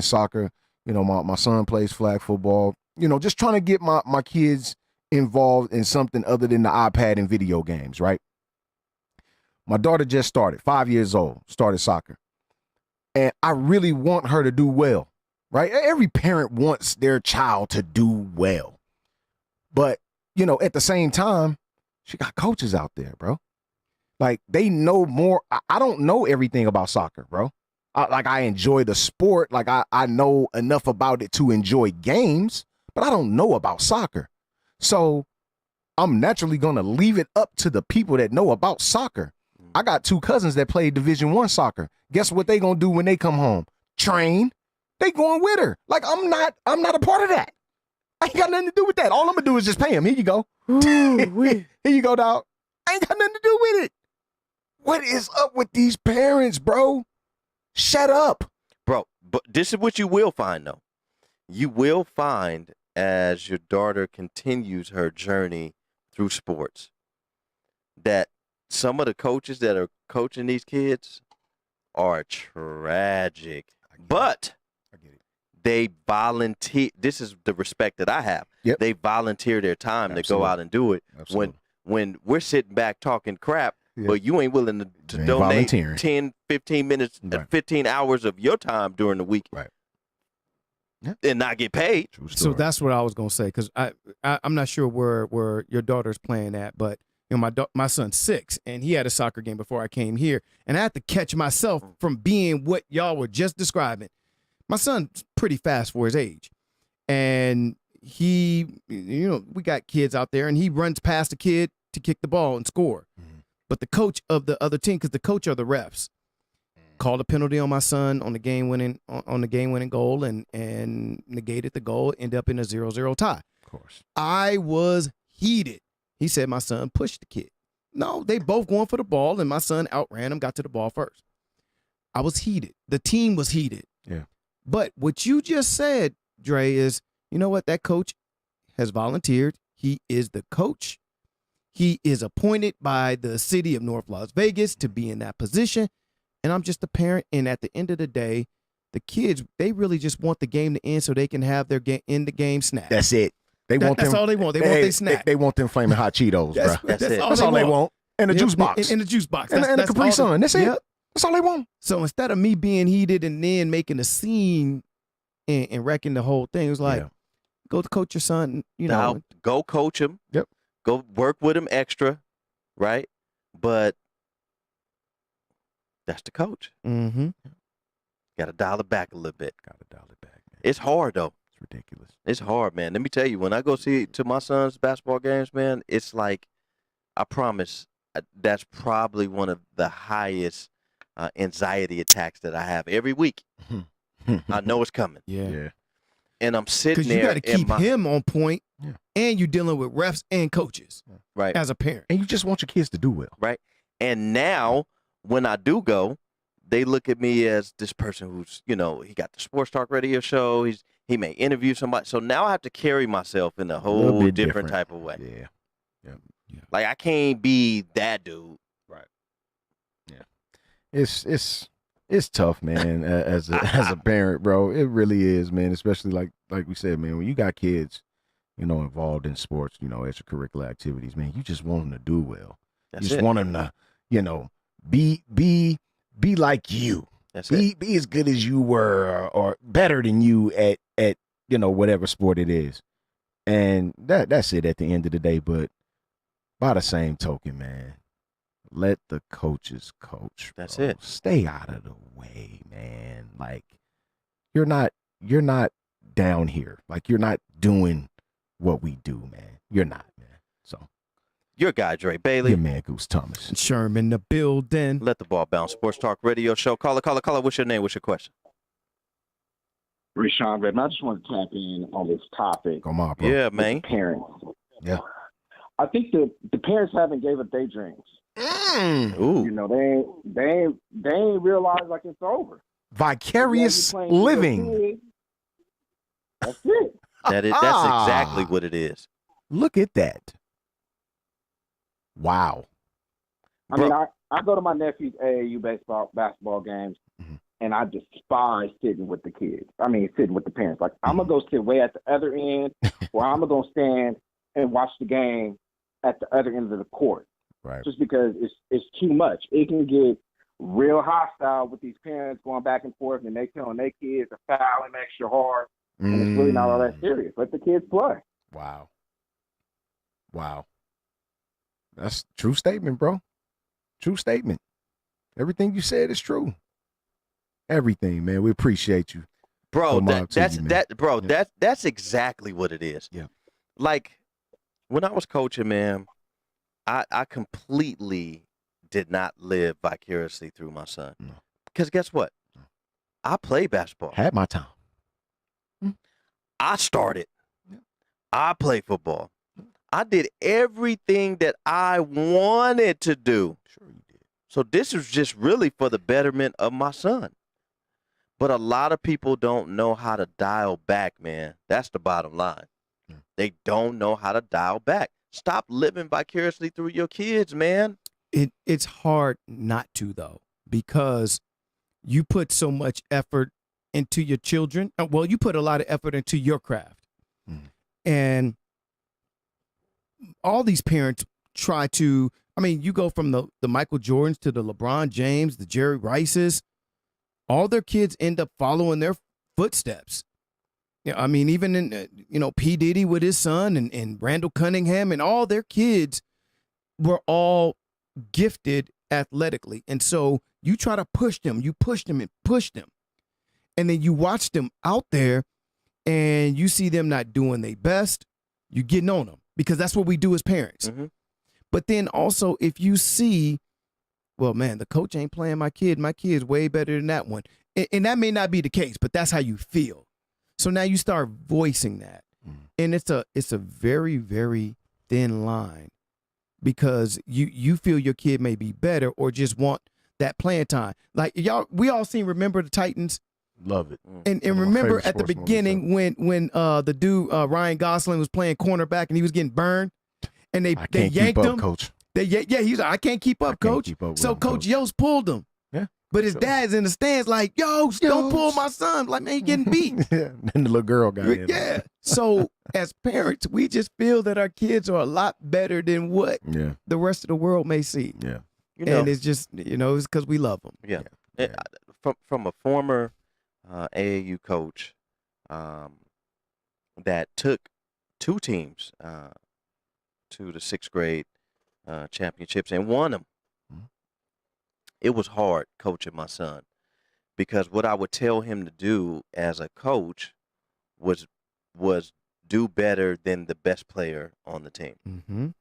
soccer. My son plays flag football. Just trying to get my kids involved in something other than the iPad and video games, right? My daughter just started, 5 years old, started soccer. And I really want her to do well, right? Every parent wants their child to do well. But, at the same time, she got coaches out there, bro. Like, they know more. I don't know everything about soccer, bro. I enjoy the sport. Like, I know enough about it to enjoy games, but I don't know about soccer. So I'm naturally going to leave it up to the people that know about soccer. I got 2 cousins that play Division I soccer. Guess what they gonna do when they come home? Train. They going with her. Like I'm not a part of that. I ain't got nothing to do with that. All I'm gonna do is just pay them. Here you go. Here you go, dog. I ain't got nothing to do with it. What is up with these parents, bro? Shut up. Bro, but this is what you will find, though. You will find as your daughter continues her journey through sports that some of the coaches that are coaching these kids are tragic, but they volunteer. This is the respect that I have. Yep. They volunteer their time to go out and do it. Absolutely. When we're sitting back talking crap, Yeah. but you ain't willing to donate volunteering. 10, 15 minutes, Right. 15 hours of your time during the week, Right. Yeah. and not get paid. True So story. that's what I was gonna say because I'm not sure where your daughter's playing at, but my son's 6 and he had a soccer game before I came here, and I had to catch myself from being what y'all were just describing. My son's pretty fast for his age, and he, we got kids out there, and he runs past the kid to kick the ball and score. Mm-hmm. But the coach of the other team, because the coach are the refs, called a penalty on my son on the game winning goal and negated the goal, ended up in a 0-0 tie. Of course. I was heated. He said my son pushed the kid. No, they both going for the ball, and my son outran him, got to the ball first. I was heated. The team was heated. Yeah. But what you just said, Dre, is, you know what? That coach has volunteered. He is the coach. He is appointed by the city of North Las Vegas to be in that position. And I'm just a parent. And at the end of the day, the kids, they really just want the game to end so they can have their game snack. That's it. That's all they want. They want their snack. They want them flaming hot Cheetos, bro. That's it. That's all they want. And the juice box. And the juice box. And the Capri Sun. That's it. Yep. That's all they want. So instead of me being heated and then making a scene and wrecking the whole thing, it was like, go to coach your son, Now, go coach him. Yep. Go work with him extra, right? But that's the coach. Mm-hmm. Got to dial it back a little bit. Got to dial it back, man. It's hard, though. It's ridiculous. It's hard, man. Let me tell you, when I go to my son's basketball games, man, it's like, I promise, that's probably one of the highest anxiety attacks that I have every week. I know it's coming. Yeah. And I'm sitting there. Because you got to keep him on point, and you're dealing with refs and coaches, right? As a parent. And you just want your kids to do well. Right. And now, when I do go, they look at me as this person who's, he got the sports talk radio show. He may interview somebody. So now I have to carry myself in a whole different type of way. Yeah. Like, I can't be that dude. Right. Yeah. It's tough, man, as a parent, bro. It really is, man, especially like we said, man, when you got kids, involved in sports, extracurricular activities, man, you just want them to do well. You just want them to, be like you. Be as good as you were or better than you at whatever sport it is. And that's it at the end of the day. But by the same token, man, let the coaches coach. Bro. That's it. Stay out of the way, man. Like, you're not down here. Like, you're not doing what we do, man. You're not, man. So, your guy, Dre Bailey. Your man, Goose Thomas. Sherman, the building. Let the ball bounce. Sports Talk Radio Show. Caller. What's your name? What's your question? Rashawn, baby, I just want to tap in on this topic. Come on, bro. Yeah, man. Parents. Yeah. I think the parents haven't gave up their dreams. Ooh. They ain't realized like it's over. Vicarious living. That's it. That's exactly what it is. Look at that. Wow. I mean, I go to my nephew's AAU basketball games, and I despise sitting with the kids. I mean, sitting with the parents. Like, I'm going to go sit way at the other end, or I'm going to go stand and watch the game at the other end of the court. Right. Just because it's too much. It can get real hostile with these parents going back and forth, and they telling their kids to foul them extra hard, and it's really not all that serious. Let the kids play. Wow. That's a true statement, bro. True statement. Everything you said is true. Everything, man. We appreciate you. Bro, that's exactly what it is. Yeah. Like, when I was coaching, man, I completely did not live vicariously through my son. No. Because guess what? I played basketball. Had my time. I started. I played football. I did everything that I wanted to do. Sure you did. So this was just really for the betterment of my son. But a lot of people don't know how to dial back, man. That's the bottom line. They don't know how to dial back. Stop living vicariously through your kids, man. It's hard not to, though, because you put so much effort into your children. Well, you put a lot of effort into your craft. And all these parents try to, you go from the Michael Jordans to the LeBron James, the Jerry Rices. All their kids end up following their footsteps. Yeah, even in, P. Diddy with his son and Randall Cunningham and all their kids were all gifted athletically. And so you try to push them, and push them. And then you watch them out there and you see them not doing their best. You're getting on them because that's what we do as parents. But then also if you see well, man, the coach ain't playing my kid. My kid's way better than that one. And that may not be the case, but that's how you feel. So now you start voicing that. And it's a very, very thin line because you feel your kid may be better or just want that playing time. Like we all Remember the Titans? Love it. And remember at the beginning when the dude Ryan Gosling was playing cornerback and he was getting burned and they yanked him. Coach. He's like, I can't keep up, coach. So Coach Yost pulled him. Yeah. But his dad's in the stands like, Yost, don't pull my son. Like, man, he getting beat. Yeah. And the little girl got in. Yeah. So as parents, we just feel that our kids are a lot better than what the rest of the world may see. Yeah. And it's just, it's because we love them. Yeah. From a former AAU coach that took 2 teams to the 6th grade championships and won them. It was hard coaching my son because what I would tell him to do as a coach was do better than the best player on the team.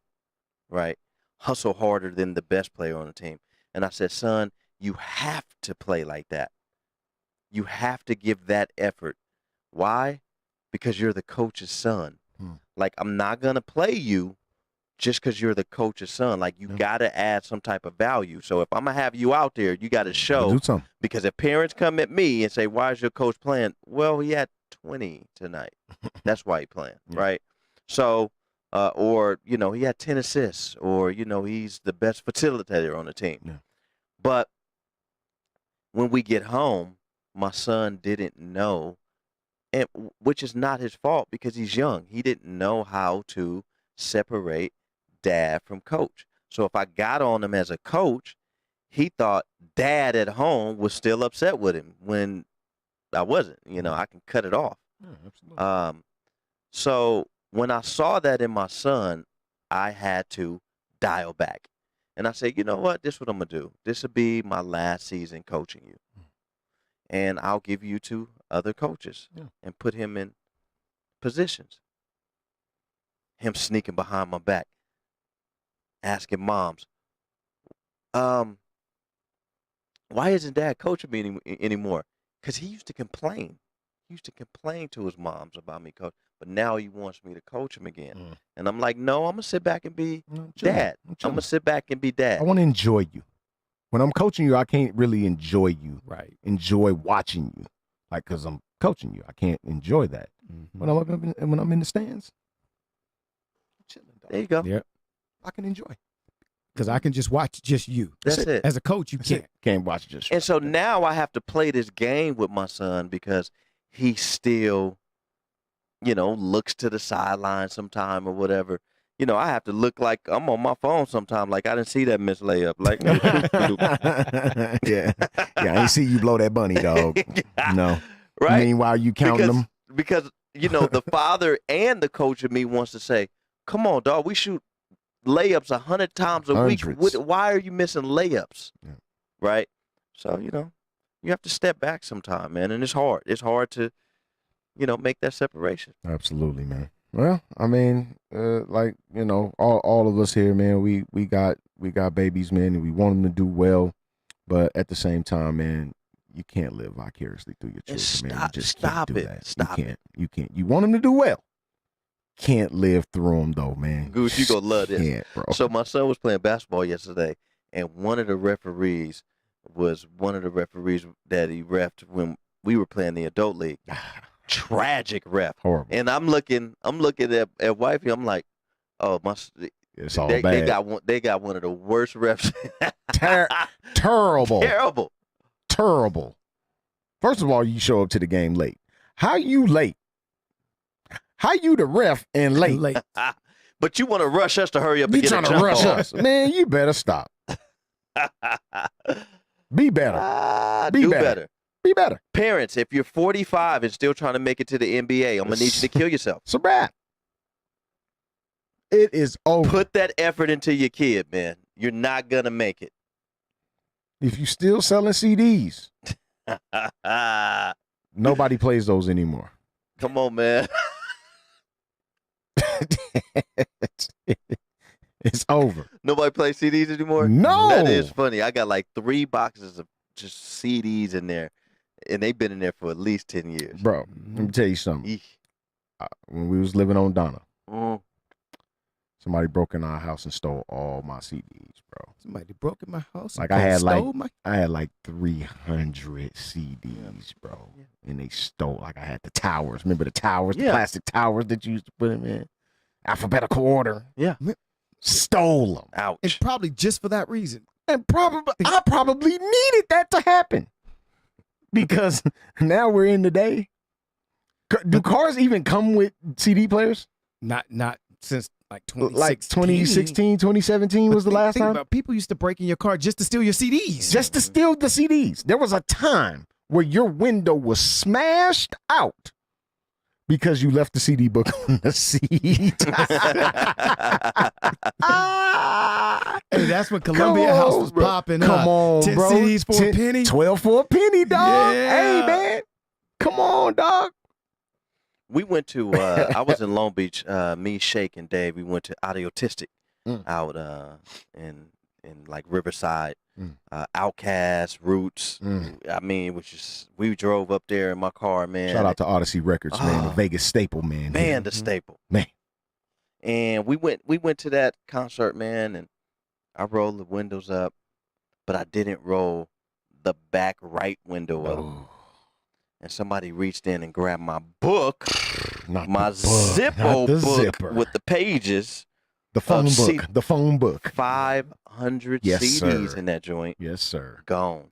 Right? Hustle harder than the best player on the team. And I said, son, you have to play like that. You have to give that effort. Why? Because you're the coach's son. Like, I'm not going to play you just because you're the coach's son. Like, you got to add some type of value. So if I'm going to have you out there, you got to show. Because if parents come at me and say, why is your coach playing? Well, he had 20 tonight. That's why he's playing, right? So, or, he had 10 assists. Or, he's the best facilitator on the team. Yeah. But when we get home, my son didn't know, and which is not his fault because he's young. He didn't know how to separate dad from coach. So if I got on him as a coach, he thought dad at home was still upset with him when I wasn't. I can cut it off. Yeah, absolutely. So when I saw that in my son, I had to dial back. And I said, you know what? This is what I'm going to do. This will be my last season coaching you. And I'll give you to other coaches and put him in positions. Him sneaking behind my back, asking moms, why isn't dad coaching me anymore? Because he used to complain. He used to complain to his moms about me coaching. But now he wants me to coach him again. And I'm like, no, I'm going to sit back and be dad. I'm going to sit back and be dad. I want to enjoy you. When I'm coaching you, I can't really enjoy you. Right. Enjoy watching you. Like, because I'm coaching you. I can't enjoy that. When I'm in the stands, I'm chilling, dog. There you go. Yep. I can enjoy. Because I can just watch just you. That's it. As a coach, you can't. Can't watch just you. And so now I have to play this game with my son because he still, looks to the sideline sometime or whatever. I have to look like I'm on my phone sometime. Like, I didn't see that missed layup. Like, yeah, I ain't see you blow that bunny, dog. No. Right? Meanwhile, you counting them. Because, the father and the coach of me wants to say, come on, dog, we shoot layups 100 times a Hundreds. week. Why are you missing layups? Yeah. Right? So, you have to step back sometime, man. And it's hard. It's hard to, make that separation. Absolutely, man. Well, I mean, all of us here, man, we got babies, man, and we want them to do well, but at the same time, man, you can't live vicariously through your children, man. You just can't do that. You can't. You want them to do well. Can't live through them though, man. Goose, you gonna love this, bro. So my son was playing basketball yesterday, and one of the referees that he refed when we were playing the adult league. Tragic ref. Horrible. And I'm looking at wifey. I'm like, oh my! It's all bad. They got one of the worst refs. Terrible. Terrible. First of all, you show up to the game late. How you late? How you the ref and late? But you want to rush us to hurry up and get a jump trying to rush on. us, man? You better stop. Be better. Do better. Be better. Parents, if you're 45 and still trying to make it to the NBA, I'm going to need you to kill yourself. It's a wrap. It is over. Put that effort into your kid, man. You're not going to make it. If you still selling CDs, nobody plays those anymore. Come on, man. It's over. Nobody plays CDs anymore? No. That is funny. I got like 3 boxes of just CDs in there, and they've been in there for at least 10 years. Bro, let me tell you something. When we was living on Donna, somebody broke in our house and stole all my CDs, bro. Somebody broke in my house. Like I had like 300 CDs, bro. And they stole. Like I had the towers. Remember the towers, the plastic towers that you used to put them in alphabetical order. Yeah. Stole them. Ouch. And probably just for that reason. And I probably needed that to happen. Because now we're in the day. Do cars even come with CD players? Not since like 2016. Like 2016, 2017 was the last time? About people used to break in your car just to steal your CDs. Just to steal the CDs. There was a time where your window was smashed out because you left the CD book on the seat. Hey, that's when Columbia House was popping up. Come on, 10 bro. CDs for a penny. 12 for a penny, dog. Yeah. Hey, man. Come on, dog. We went to, I was in Long Beach, me, Shake, and Dave. We went to Audiotistic out in like Riverside. Outcast, Roots. I mean, we drove up there in my car, man. Shout out to Odyssey Records, man. The Vegas staple, man. Man, the staple. Man. And we went to that concert, man, and I rolled the windows up, but I didn't roll the back right window up. And somebody reached in and grabbed my book, my Zippo book with the pages. The phone book. 500 CDs in that joint. Yes, sir. Gone.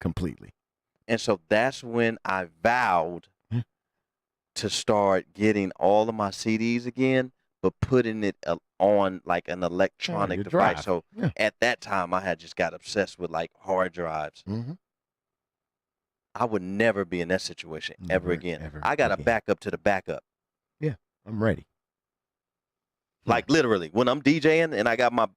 Completely. And so that's when I vowed to start getting all of my CDs again, but putting it on like an electronic device. So at that time, I had just got obsessed with like hard drives. I would never be in that situation ever again. I got to back up to the backup. Yeah, I'm ready. Like literally, when I'm DJing and I got my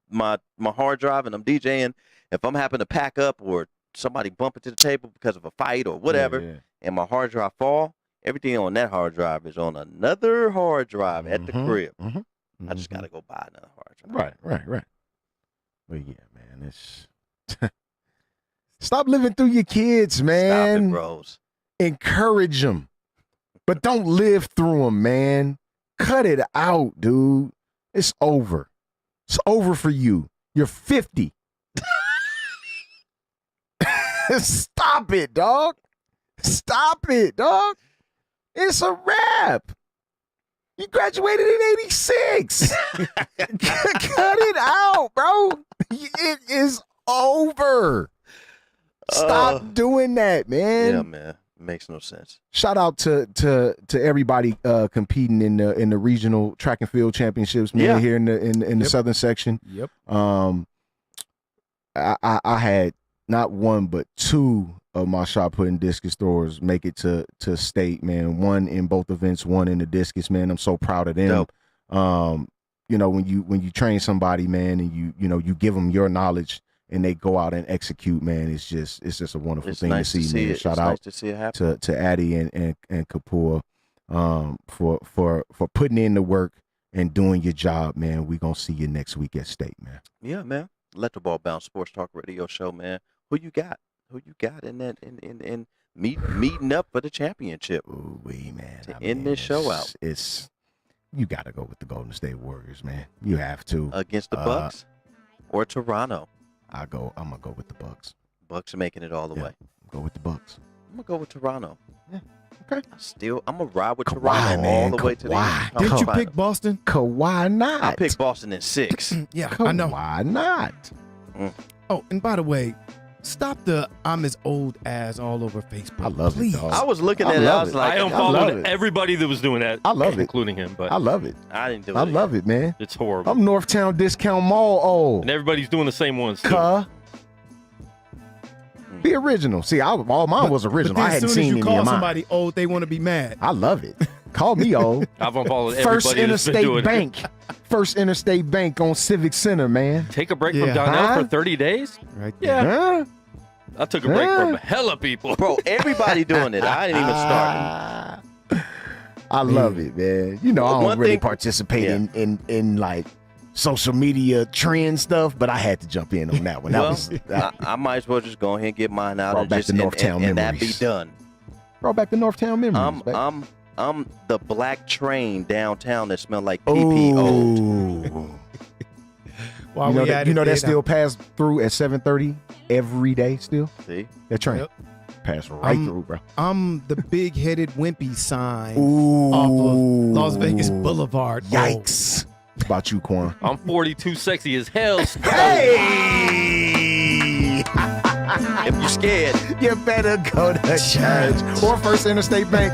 hard drive and I'm DJing, if I'm having to pack up or somebody bump into the table because of a fight or whatever, and my hard drive fall, everything on that hard drive is on another hard drive at the crib. I just got to go buy another hard drive. Right. Well, yeah, man, it's stop living through your kids, man. Stop it, bros. Encourage them, but don't live through them, man. Cut it out, dude. It's over. It's over for you. You're 50. Stop it, dog. Stop it, dog. It's a wrap. You graduated in 86. Cut it out, bro. It is over. Stop doing that, man. Yeah, man. Makes no sense. Shout out to everybody competing in the regional track and field championships, man, here in the southern section. Yep. I had not one but 2 of my shot put and discus throwers make it to state, man. One in both events, one in the discus, man. I'm so proud of them. You know, when you train somebody, man, and you give them your knowledge and they go out and execute, man, it's just a wonderful thing to see, man. Shout out to Addy and Kapoor for putting in the work and doing your job, man. We gonna see you next week at state, man. Yeah, man. Let the Ball Bounce Sports Talk Radio Show, man. Who you got in that in meeting up for the championship? Ooh, man. To end this show out. It's you gotta go with the Golden State Warriors, man. You have to. Against the Bucks or Toronto? I'm gonna go with the Bucks. Bucks are making it all the way. Go with the Bucks. I'm gonna go with Toronto. Yeah. Okay. I'm gonna ride with Toronto all the way to the end. Didn't you pick Boston? Why not? I picked Boston in 6. Yeah, I know. Why not? Oh, and by the way, stop the I'm as old as all over Facebook. I love it, dog. I was looking at it. I was like, I unfollowed everybody that was doing that. I love it, including him. But I love it. I didn't do it. I love it, man. It's horrible. I'm Northtown Discount Mall old. And everybody's doing the same ones too. Be original. See, all mine was original. But I hadn't seen any of mine. As soon as you call somebody old, they want to be mad. I love it. Call me old. I've unfollowed everybody First that's been doing Interstate Bank. First Interstate Bank on Civic Center, man. Take a break from Donnell for 30 days? Right there. Yeah. I took a break from hella people. Bro, everybody doing it. I didn't even start. I love it, man. You know, I don't really participate in like social media trend stuff, but I had to jump in on that one. I might as well just go ahead and get mine out and just and that be done. Brought back the Northtown memories. I'm the black train downtown that smelled like PPO. You know that still pass through at 7:30 every day still? See? That train. Yep. Pass right through, bro. I'm the big-headed wimpy sign off of Las Vegas Boulevard. Yikes. What about you, Quan? I'm 42 sexy as hell. Hey! If you're scared, you better go to church or First Interstate Bank.